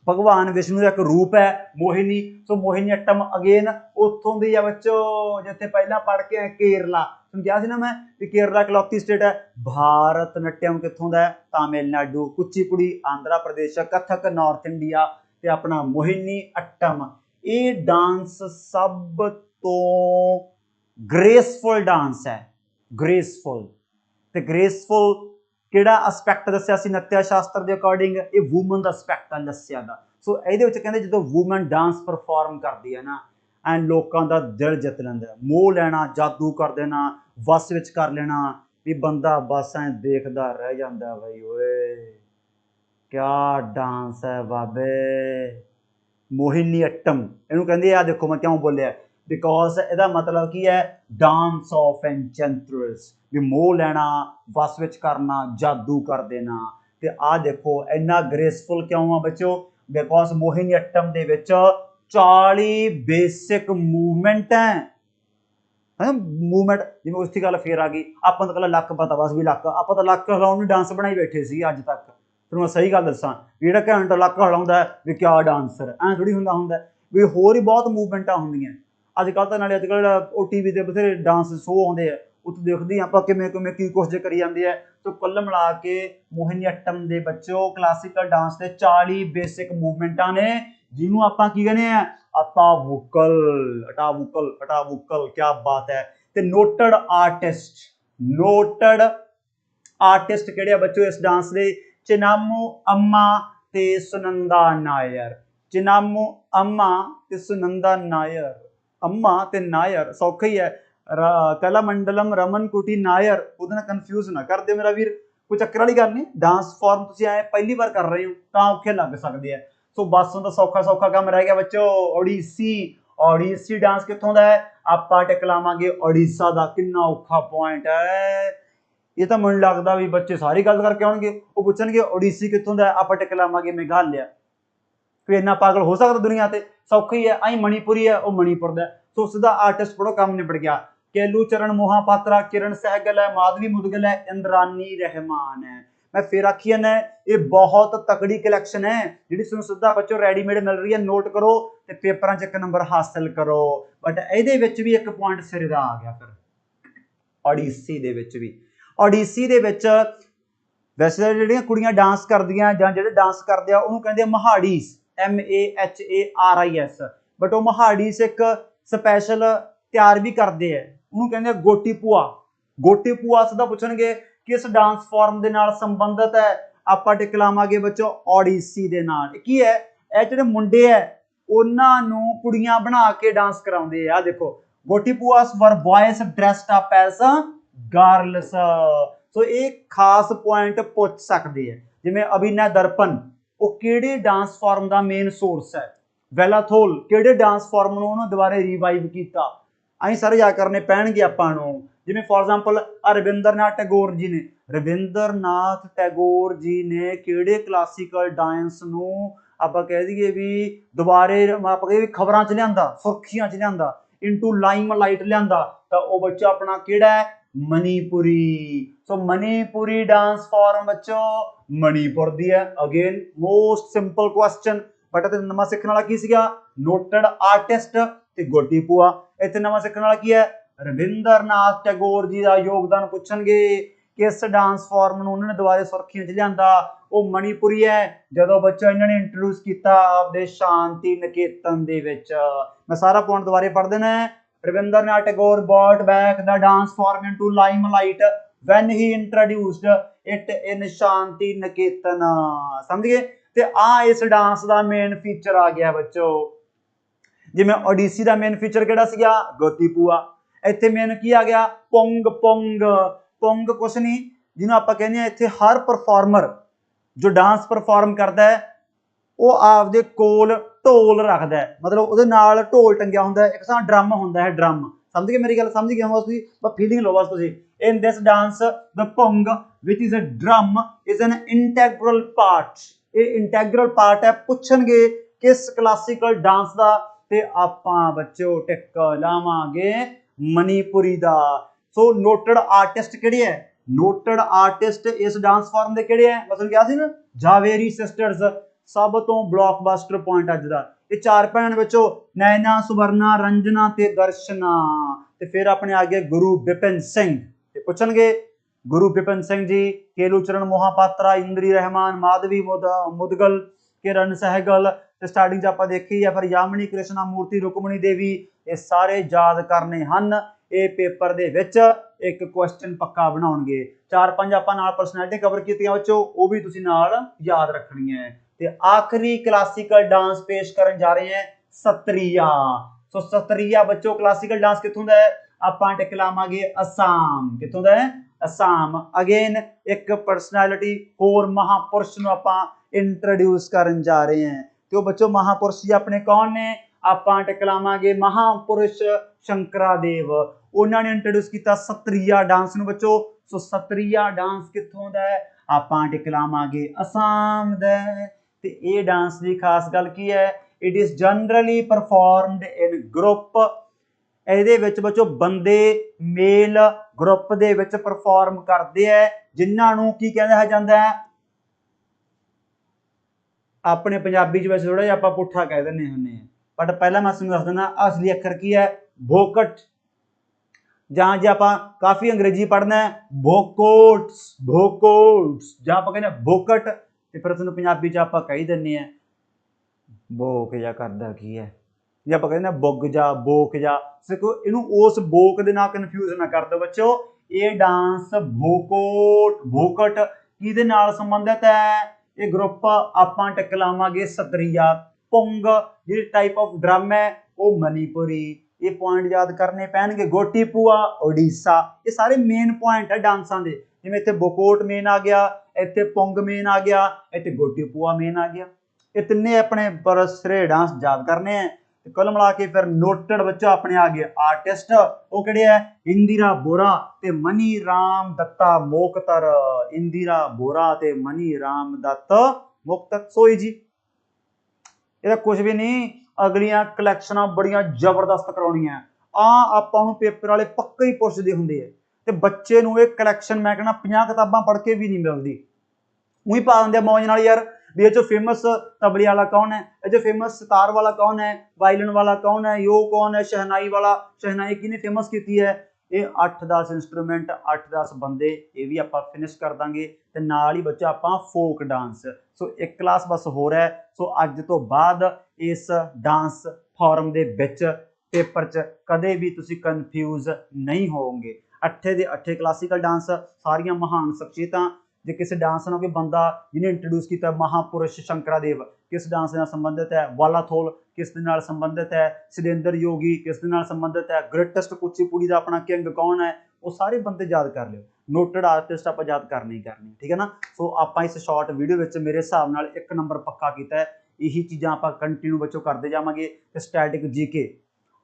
भगवान विष्णु का एक रूप है मोहिनी। सो मोहिनी अट्टम अगेन उत्थों दी है बच्चों जिथे पहला पढ़ के आए केरला, तुम क्या ना मैं कि केरला इकलौती स्टेट है। भारत नट्यम कित्थों दा है? तमिलनाडु। कुचिपुड़ी आंध्र प्रदेश। कथक नॉर्थ इंडिया ते अपना मोहिनी अट्टम। ये डांस सब तो ग्रेसफुल डांस है, ग्रेसफुल। ते ग्रेसफुल ਕਿਹੜਾ ਐਸਪੈਕਟ ਦੱਸਿਆ ਸੀ ਨਤਿਆ ਸ਼ਾਸਤਰ ਦੇ ਅਕੋਰਡਿੰਗ? ਇਹ ਵੂਮਨ ਦਾ ਐਸਪੈਕਟ ਆ ਦੱਸਿਆ ਦਾ। ਸੋ ਇਹਦੇ ਵਿੱਚ ਕਹਿੰਦੇ ਜਦੋਂ ਵੂਮਨ ਡਾਂਸ ਪਰਫਾਰਮ ਕਰਦੀ ਹੈ ਨਾ ਐਂਡ ਲੋਕਾਂ ਦਾ ਦਿਲ ਜਿੱਤ ਲੈਂਦਾ, ਮੋਹ ਲੈਣਾ, ਜਾਦੂ ਕਰ ਦੇਣਾ, ਵਸ ਵਿੱਚ ਕਰ ਲੈਣਾ, ਵੀ ਬੰਦਾ ਬਸ ਐਂ ਦੇਖਦਾ ਰਹਿ ਜਾਂਦਾ। ਬਈ ਓਏ ਕਿਆ ਡਾਂਸ ਹੈ ਬਾਬੇ, ਮੋਹਿਨੀ ਅੱਟਮ ਇਹਨੂੰ ਕਹਿੰਦੇ ਆ। ਦੇਖੋ ਮੈਂ ਕਿਉਂ ਬੋਲਿਆ, ਬਿਕੋਜ਼ ਇਹਦਾ ਮਤਲਬ ਕੀ ਹੈ? ਡਾਂਸ ਆਫ ਐਨਚੈਂਟਰਸ, ਵੀ ਮੋਹ ਲੈਣਾ, ਵਸ ਵਿੱਚ ਕਰਨਾ, ਜਾਦੂ ਕਰ ਦੇਣਾ। ਤੇ ਆਹ ਦੇਖੋ ਇੰਨਾ ਗ੍ਰੇਸਫੁਲ ਕਿਉਂ ਆ ਬੱਚਿਓ? ਬਿਕੋਜ਼ ਮੋਹਿਨੀ ਅੱਟਮ ਦੇ ਵਿੱਚ 40 ਬੇਸਿਕ ਮੂਵਮੈਂਟ ਹੈ। ਮੂਵਮੈਂਟ ਜਿਵੇਂ ਉਸ ਦੀ ਗੱਲ ਫੇਰ ਆ ਗਈ, ਆਪਾਂ ਤਾਂ ਪਹਿਲਾਂ ਲੱਕ ਪਤਾ ਬਸ ਵੀ ਲੱਕ, ਆਪਾਂ ਤਾਂ ਲੱਕ ਹਿਲਾਉਣ ਨੂੰ ਡਾਂਸ ਬਣਾਈ ਬੈਠੇ ਸੀ ਅੱਜ ਤੱਕ। ਤੁਹਾਨੂੰ ਮੈਂ ਸਹੀ ਗੱਲ ਦੱਸਾਂ, ਵੀ ਜਿਹੜਾ ਘੰਟਾ ਲੱਕ ਹਿਲਾਉਂਦਾ ਵੀ ਕਿਆ ਡਾਂਸਰ, ਐਂ ਥੋੜੀ ਹੁੰਦਾ ਵੀ ਹੋਰ ਹੀ ਬਹੁਤ ਮੂਵਮੈਂਟਾਂ ਹੁੰਦੀਆਂ ਅੱਜ ਕੱਲ੍ਹ ਤਾਂ। ਨਾਲੇ ਅੱਜ ਕੱਲ੍ਹ ਉਹ ਟੀ ਵੀ 'ਤੇ ਬਥੇਰੇ ਡਾਂਸ ਸ਼ੋਅ ਆਉਂਦੇ ਆ, ਉੱਥੇ ਦੇਖਦੇ ਆਪਾਂ ਕਿਵੇਂ ਕੀ ਕੁਛ ਜੇ ਕਰੀ ਜਾਂਦੇ ਆ। ਸੋ ਕੁੱਲ ਮਿਲਾ ਕੇ ਮੋਹਿਨੀ ਅੱਟਮ ਦੇ ਬੱਚਿਓ ਕਲਾਸੀਕਲ ਡਾਂਸ ਦੇ 40 ਬੇਸਿਕ ਮੂਵਮੈਂਟਾਂ ਨੇ, ਜਿਹਨੂੰ ਆਪਾਂ ਕੀ ਕਹਿੰਦੇ ਆ? ਅਟਾਵੁਕਲ, ਅਟਾਵੁਕਲ, ਅਟਾਵੁਕਲ। ਕਿਆ ਬਾਤ ਹੈ। ਤੇ ਨੋਟਡ ਆਰਟਿਸਟ ਕਿਹੜੇ ਆ ਬੱਚਿਓ ਇਸ ਡਾਂਸ ਦੇ? ਚਿਨਾਮੂ ਅੰਮਾ ਤੇ ਸੁਨੰਦਾ ਨਾਇਰ। ਚਿਨਾਮੂ ਅੰਮਾ ਤੇ ਸੁਨੰਦਾ ਨਾਇਰ। ਅੰਮਾ ਤੇ ਨਾਇਰ ਸੌਖਾ ਹੀ ਹੈ। ਕਲਾ ਮੰਡਲਮ ਰਮਨ ਕੁਟੀ ਨਾਇਰ, ਉਹਦੇ ਨਾਲ ਕਨਫਿਊਜ਼ ਨਾ ਕਰ ਦਿਓ ਮੇਰਾ ਵੀਰ, ਕੋਈ ਚੱਕਰ ਵਾਲੀ ਗੱਲ ਨਹੀਂ। ਡਾਂਸ ਫਾਰਮ ਤੁਸੀਂ ਐ ਪਹਿਲੀ ਵਾਰ ਕਰ ਰਹੇ ਹੋ ਤਾਂ ਔਖੇ ਲੱਗ ਸਕਦੇ ਆ। ਸੋ ਬਸ ਹੁਣ ਤਾਂ ਸੌਖਾ ਕੰਮ ਰਹਿ ਗਿਆ ਬੱਚੋ। ਓਡੀਸੀ ਡਾਂਸ ਕਿੱਥੋਂ ਦਾ ਹੈ? ਆਪਾਂ ਟਿਕ ਲਾਵਾਂਗੇ ਓਡੀਸ਼ਾ ਦਾ। ਕਿੰਨਾ ਔਖਾ ਪੁਆਇੰਟ ਹੈ ਇਹ ਤਾਂ ਮੈਨੂੰ ਲੱਗਦਾ ਵੀ ਬੱਚੇ ਸਾਰੀ ਗੱਲ ਕਰਕੇ ਆਉਣਗੇ, ਉਹ ਪੁੱਛਣਗੇ ਓਡੀਸੀ ਕਿੱਥੋਂ ਦਾ? ਆਪਾਂ ਟਿਕ ਲਾਵਾਂਗੇ ਮੇਘਾਲਿਆ। ਕੋਈ ਇੰਨਾ ਪਾਗਲ ਹੋ ਸਕਦਾ ਦੁਨੀਆ ਤੇ? ਸੌਖਾ ਹੀ ਹੈ। ਮਣੀਪੁਰੀ ਹੈ, ਉਹ ਮਣੀਪੁਰ ਦਾ। ਸੋ ਸਿੱਧਾ ਆਰਟਿਸਟ ਪੜੋ, ਕੰਮ ਨਿਬੜ ਗਿਆ। केलू चरण मोहापात्रा, किरण सहगल है, माधवी मुदगल है, इंद्रानी रहमान है। मैं फिर आखी जाना ये बहुत तकड़ी कलैक्शन है जी सीधा बच्चों रेडीमेड मिल रही है। नोट करो तो पेपर च 1 नंबर हासिल करो। बट ये भी एक पॉइंट सिर का आ गया फिर ओडिसी दे विच भी। ओडिसी दे विच वैसे जिहड़ियां कुड़ियां डांस करदियां जां जिहड़े डांस करदे आ उहनूं कहंदे महाड़ीस, MAHARIS। बट वो महाड़ीस एक स्पैशल ਤਿਆਰ ਵੀ ਕਰਦੇ ਆ, ਉਹਨੂੰ ਕਹਿੰਦੇ ਗੋਟੀ ਭੂਆ। ਗੋਟੀ ਭੂਆ ਸਿੱਧਾ ਪੁੱਛਣਗੇ ਕਿਸ ਡਾਂਸ ਫਾਰਮ ਦੇ ਨਾਲ ਸੰਬੰਧਿਤ ਹੈ? ਆਪਾਂ ਟਿਕ ਲਾਵਾਂਗੇ ਬੱਚੋ ਓਡੀਸੀ ਦੇ ਨਾਲ। ਕੀ ਹੈ? ਇਹ ਜਿਹੜੇ ਮੁੰਡੇ ਹੈ ਉਹਨਾਂ ਨੂੰ ਕੁੜੀਆਂ ਬਣਾ ਕੇ ਡਾਂਸ ਕਰਾਉਂਦੇ ਆ। ਦੇਖੋ Gotipuas were boys dressed up as girls. So ਇਹ ਖਾਸ ਪੁਆਇੰਟ ਪੁੱਛ ਸਕਦੇ ਆ। ਜਿਵੇਂ ਅਭਿਨੈ ਦਰਪਨ, ਉਹ ਕਿਹੜੇ ਡਾਂਸ ਫਾਰਮ ਦਾ ਮੇਨ ਸੋਰਸ ਹੈ? ਵੈਲਾਥੋਲ ਕਿਹੜੇ ਡਾਂਸ ਫਾਰਮ ਨੂੰ ਉਹਨੂੰ ਦੁਬਾਰੇ ਰਿਵਾਈਵ ਕੀਤਾ? ਅਸੀਂ ਸਾਰੇ ਜਾ ਕਰਨੇ ਪੈਣਗੇ ਆਪਾਂ ਨੂੰ। ਜਿਵੇਂ ਫੋਰ ਐਗਜ਼ਾਮਪਲ ਰਵਿੰਦਰਨਾਥ ਟੈਗੋਰ ਜੀ ਨੇ, ਰਵਿੰਦਰਨਾਥ ਟੈਗੋਰ ਜੀ ਨੇ ਕਿਹੜੇ ਕਲਾਸੀਕਲ ਡਾਂਸ ਨੂੰ ਆਪਾਂ ਕਹਿ ਦਈਏ ਵੀ ਦੁਬਾਰੇ ਆਪਾਂ ਕਹੀਏ ਵੀ ਖਬਰਾਂ 'ਚ ਲਿਆਂਦਾ, ਸੁਰਖੀਆਂ 'ਚ ਲਿਆਂਦਾ, ਇਨਟੂ ਲਾਈਮਲਾਈਟ ਲਿਆਂਦਾ? ਤਾਂ ਉਹ ਬੱਚਾ ਆਪਣਾ ਕਿਹੜਾ ਹੈ? ਮਨੀਪੁਰੀ। ਸੋ ਮਨੀਪੁਰੀ ਡਾਂਸ ਫਾਰਮ ਬੱਚੋ ਮਣੀਪੁਰ ਦੀ ਹੈ। Again most simple question. But ਇਹਦੇ ਨਵਾਂ ਸਿੱਖਣ ਵਾਲਾ ਕੀ ਸੀਗਾ? ਨੋਟਡ ਆਰਟਿਸਟ ਤੇ ਗੋਟੀ ਭੂਆ। ਇੱਥੇ ਨਵਾਂ ਸਿੱਖਣ ਵਾਲਾ ਕੀ ਹੈ? ਰਵਿੰਦਰਨਾਥ ਟੈਗੋਰ ਜੀ ਦਾ ਯੋਗਦਾਨ ਪੁੱਛਣਗੇ। ਕਿਸ ਡਾਂਸ ਫਾਰਮ ਨੂੰ ਉਹਨਾਂ ਨੇ ਦੁਬਾਰੇ ਸੁਰਖੀਆਂ 'ਚ ਲਿਆਂਦਾ? ਉਹ ਮਣੀਪੁਰੀ ਹੈ। ਜਦੋਂ ਬੱਚਾ ਇਹਨਾਂ ਨੇ ਇੰਟਰੋਡਿਊਸ ਕੀਤਾ ਆਪਦੇ ਸ਼ਾਂਤੀ ਨਿਕੇਤਨ ਦੇ ਵਿੱਚ। ਮੈਂ ਸਾਰਾ ਪੁਆਇੰਟ ਦੁਬਾਰੇ ਪੜ੍ਹ ਦੇਣਾ। Rabindranath Tagore brought back the dance form into limelight when he introduced it in ਸ਼ਾਂਤੀ ਨਿਕੇਤਨ। ਸਮਝ ਗਏ? ਤੇ ਆ ਇਸ ਡਾਂਸ ਦਾ ਮੇਨ ਫੀਚਰ ਆ ਗਿਆ ਬੱਚੋ। ਜਿਵੇਂ ਓਡੀਸੀ ਦਾ ਮੇਨ ਫੀਚਰ ਕਿਹੜਾ ਸੀਗਾ? ਗੋਤੀ ਭੂਆ। ਇੱਥੇ ਮੇਨ ਕੀ ਆ ਗਿਆ? ਪੁੰਗ। ਪੁੰਗ ਕੁਛ ਨਹੀਂ, ਜਿਹਨੂੰ ਆਪਾਂ ਕਹਿੰਦੇ ਆ ਇੱਥੇ ਹਰ ਪਰਫਾਰਮਰ ਜੋ ਡਾਂਸ ਪਰਫਾਰਮ ਕਰਦਾ ਹੈ ਉਹ ਆਪਦੇ ਕੋਲ ਢੋਲ ਰੱਖਦਾ ਹੈ। ਮਤਲਬ ਉਹਦੇ ਨਾਲ ਢੋਲ ਟੰਗਿਆ ਹੁੰਦਾ ਹੈ, ਇੱਕ ਤਾਂ ਡਰਮ ਹੁੰਦਾ ਹੈ। ਡਰਮ ਸਮਝ ਗਏ ਮੇਰੀ ਗੱਲ? ਸਮਝ ਗਏ ਹੋ ਤੁਸੀਂ? ਬਸ ਫੀਲਿੰਗ ਲਓ ਬਸ ਤੁਸੀਂ। In this dance the pung which is a drum is an integral part. ਇਹ ਇੰਟੈਗਰਲ ਪਾਰਟ ਹੈ। ਪੁੱਛਣਗੇ ਕਿਸ ਕਲਾਸੀਕਲ ਡਾਂਸ ਦਾ ਤੇ ਆਪਾਂ ਬੱਚਿਓ ਟਿਕ ਲਾਵਾਂਗੇ ਮਨੀਪੁਰੀ ਦਾ। ਸੋ ਨੋਟਡ ਆਰਟਿਸਟ ਕਿਹੜੇ ਹੈ? ਨੋਟਡ ਆਰਟਿਸਟ ਇਸ ਡਾਂਸ ਫਾਰਮ ਦੇ ਕਿਹੜੇ ਹੈ? ਮਤਲਬ ਕਿਹਾ ਸੀ ਨਾ ਜਾਵੇਰੀ ਸਿਸਟਰਸ, ਸਭ ਤੋਂ ਬਲੌਕਬਸਟਰ ਪੁਆਇੰਟ ਅੱਜ ਦਾ। ਇਹ ਚਾਰ ਭੈਣ ਵਿੱਚੋਂ ਨੈਨਾ, ਸੁਵਰਨਾ, ਰੰਜਨਾ ਤੇ ਦਰਸ਼ਨਾ। ਤੇ ਫਿਰ ਆਪਣੇ ਆ ਗਏ ਗੁਰੂ ਬਿਪਿਨ ਸਿੰਘ, ਤੇ ਪੁੱਛਣਗੇ गुरु बिपिन सिंह जी, केलूचरण मोहापात्रा, इंद्री रहमान, माधवी मुदगल, किरण सहगल, स्टार्टिंग च आपां देखी है। फिर यामिनी कृष्णा मूर्ति, रुकमणी देवी, ये सारे याद करने हन। ये पेपर दे विच एक क्वेश्चन पक्का बनाउणगे। 4-5 आपां नाल परसनैलिटी कवर कीतियां बच्चों, वो भी तुसीं नाल याद रखनी है। ते आखिरी क्लासिकल डांस पेश करन जा रहे हैं सत्रिया। सो सत्रिया बच्चों क्लासिकल डांस कित्थों दा है? आपां टिक लावांगे असम। कित्थों दा है? असम। अगेन एक परसनैलिटी होर महापुरुष नूं आपां इंट्रोड्यूस करन जा रहे हैं। तो बच्चों महापुरुष जी अपने कौन ने? आपां टिक लावांगे महापुरुष शंकरादेव। उन्होंने इंट्रोड्यूस किया सत्रिया डांस नूं बच्चों। सो सत्रिया डांस कित्थों दा है? आपां टिक लावांगे असम दा। ते ये डांस की खास गल की है? It is generally performed in group. ਇਹਦੇ ਵਿੱਚ ਬੱਚੋ ਬੰਦੇ ਮੇਲ ਗਰੁੱਪ ਦੇ ਵਿੱਚ ਪਰਫਾਰਮ ਕਰਦੇ ਆ, ਜਿਨ੍ਹਾਂ ਨੂੰ ਕੀ ਕਹਿੰਦਾ ਜਾਂਦਾ ਹੈ? ਆਪਣੇ ਪੰਜਾਬੀ ਚ ਵੈਸੇ ਥੋੜਾ ਜਿਹਾ ਆਪਾਂ ਪੁੱਠਾ ਕਹਿ ਦਿੰਦੇ ਹੁੰਦੇ ਆ, ਬਟ ਪਹਿਲਾਂ ਮੈਂ ਤੁਹਾਨੂੰ ਦੱਸ ਦਿੰਦਾ ਅਸਲੀ ਅੱਖਰ ਕੀ ਹੈ? ਭੋਕਟ। ਜਾਂ ਜੇ ਆਪਾਂ ਕਾਫੀ ਅੰਗਰੇਜ਼ੀ ਪੜ੍ਹਨਾ ਹੈ ਭੋਕੋਟਸ, ਭੋਕੋਟਸ, ਜਾਂ ਆਪਾਂ ਕਹਿੰਦੇ ਭੋਕਟ, ਤੇ ਫਿਰ ਤੁਹਾਨੂੰ ਪੰਜਾਬੀ ਚ ਆਪਾਂ ਕਹਿ ਦਿੰਦੇ ਆ ਭੋਕ ਜਾਂ ਕਰਦਾ ਕੀ ਹੈ, ਜੇ ਆਪਾਂ ਕਹਿੰਦੇ ਬੁੱਗ ਜਾ, ਬੋਕ ਜਾ। ਸਿੱਖੋ ਇਹਨੂੰ ਉਸ ਬੋਕ ਦੇ ਨਾਲ ਕਨਫਿਊਜ਼ ਨਾ ਕਰ ਦਿਓ ਬੱਚਿਓ। ਇਹ ਡਾਂਸ ਭੋਕੋਟ, ਭੋਕਟ ਕਿਹਦੇ ਨਾਲ ਸੰਬੰਧਿਤ ਹੈ? ਇਹ ਗਰੁੱਪ ਆਪਾਂ ਟਿਕ ਲਾਵਾਂਗੇ ਸਤਰੀਆ। ਪੁੰਗ ਜਿਹੜੀ ਟਾਈਪ ਆਫ ਡਰਮ ਹੈ ਉਹ ਮਨੀਪੁਰੀ। ਇਹ ਪੁਆਇੰਟ ਯਾਦ ਕਰਨੇ ਪੈਣਗੇ। ਗੋਟੀ ਪੂਆ ਉੜੀਸਾ। ਇਹ ਸਾਰੇ ਮੇਨ ਪੁਆਇੰਟ ਹੈ ਡਾਂਸਾਂ ਦੇ। ਜਿਵੇਂ ਇੱਥੇ ਬੋਕੋਟ ਮੇਨ ਆ ਗਿਆ, ਇੱਥੇ ਪੁੰਗ ਮੇਨ ਆ ਗਿਆ, ਇੱਥੇ ਗੋਟੀ ਪੂਆ ਮੇਨ ਆ ਗਿਆ। ਇਹ ਤਿੰਨੇ ਆਪਣੇ ਪਰਸਰੇ ਡਾਂਸ ਯਾਦ ਕਰਨੇ ਆ। कुल मिला के फिर नोटेड बच्चा अपने आ गए आर्टिस्ट, वो किहड़े है? इंदिरा बोरा ते मनी राम दत्ता मोकतर। इंदिरा बोरा ते मनी राम दत्त मोकतर। सोई जी ये कुछ भी नहीं, अगलियां कलैक्शनां बड़ियां जबरदस्त कराउणियां आ आपां नूं पेपर वाले पक्का ही पुछदे हुंदे आ। ते बच्चे नूं ये कलैक्शन मैं कहना 50 किताबां पढ़ के भी नहीं मिलदी, उही पा दिंदे मौज नाल यार। भी ये जो फेमस तबले वाला कौन है? ये जो फेमस सितार वाला कौन है? वायलिन वाला कौन है? यो कौन है? शहनाई वाला, शहनाई किने फेमस की है? ये 8-10 इंस्ट्रूमेंट, 8-10 बंदे, ये भी आप फिनिश कर देंगे। तो नाल ही बच्चा आप फोक डांस। सो एक क्लास बस हो रहा है। सो अज तो बाद इस डांस फॉर्म के विच पेपर च कदे भी तुसी कन्फ्यूज नहीं होवोगे। 8 ਦੇ 8 क्लासिकल डांस सारियां महान शख्सियतां। जे किसी डांस ना कोई बंदा जिन्हें इंट्रोड्यूस किया महापुरुष शंकरादेव किस डांस नाल संबंधित है, वालाथोल किस दे नाल संबंधित है, सिदेंद्र योगी किस दे नाल संबंधित है, ग्रेटेस्ट कुचिपुड़ी का अपना किंग कौन है, वो सारे बंदे याद कर लियो। नोटेड आर्टिस्ट आप याद करनी ही करनी, ठीक है ना। सो आप इस शॉर्ट वीडियो में मेरे हिसाब नाल 1 नंबर पक्का किया है। यही चीज़ां आप कंटिन्यू बच्चों करते जावांगे। ते स्टैटिक जीके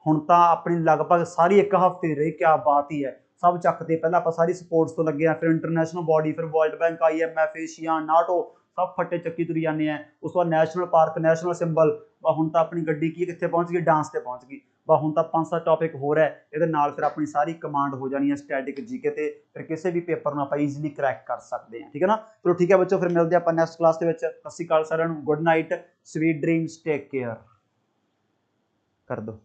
हुण तां अपनी लगभग सारी 1 हफ्ते रही, क्या बात ही है। सब चकते पहले आप सारी स्पोर्ट्स तो लगे हैं, फिर इंटरनेशनल बॉडी, फिर world bank, IMF, Asia, NATO, सब फटे चक्की तुरी जाने हैं। उस बाद नैशनल पार्क, नैशनल सिंबल, हुण तां अपनी गड्डी की कित्थे पहुँच गई? डांस ते पहुँच गई। हुण तां 5-7 टॉपिक हो रहा है, ये नाल फिर अपनी सारी कमांड हो जानी है स्टैटिक जीके ते, फिर किसी भी पेपर में आप ईजिली क्रैक कर सकते हैं, ठीक है ना। चलो ठीक है बच्चों, फिर मिलते हैं आप नैक्सट क्लास के। सत श्री अकाल सारिआं नूं, good night, sweet dreams, take care कर दो।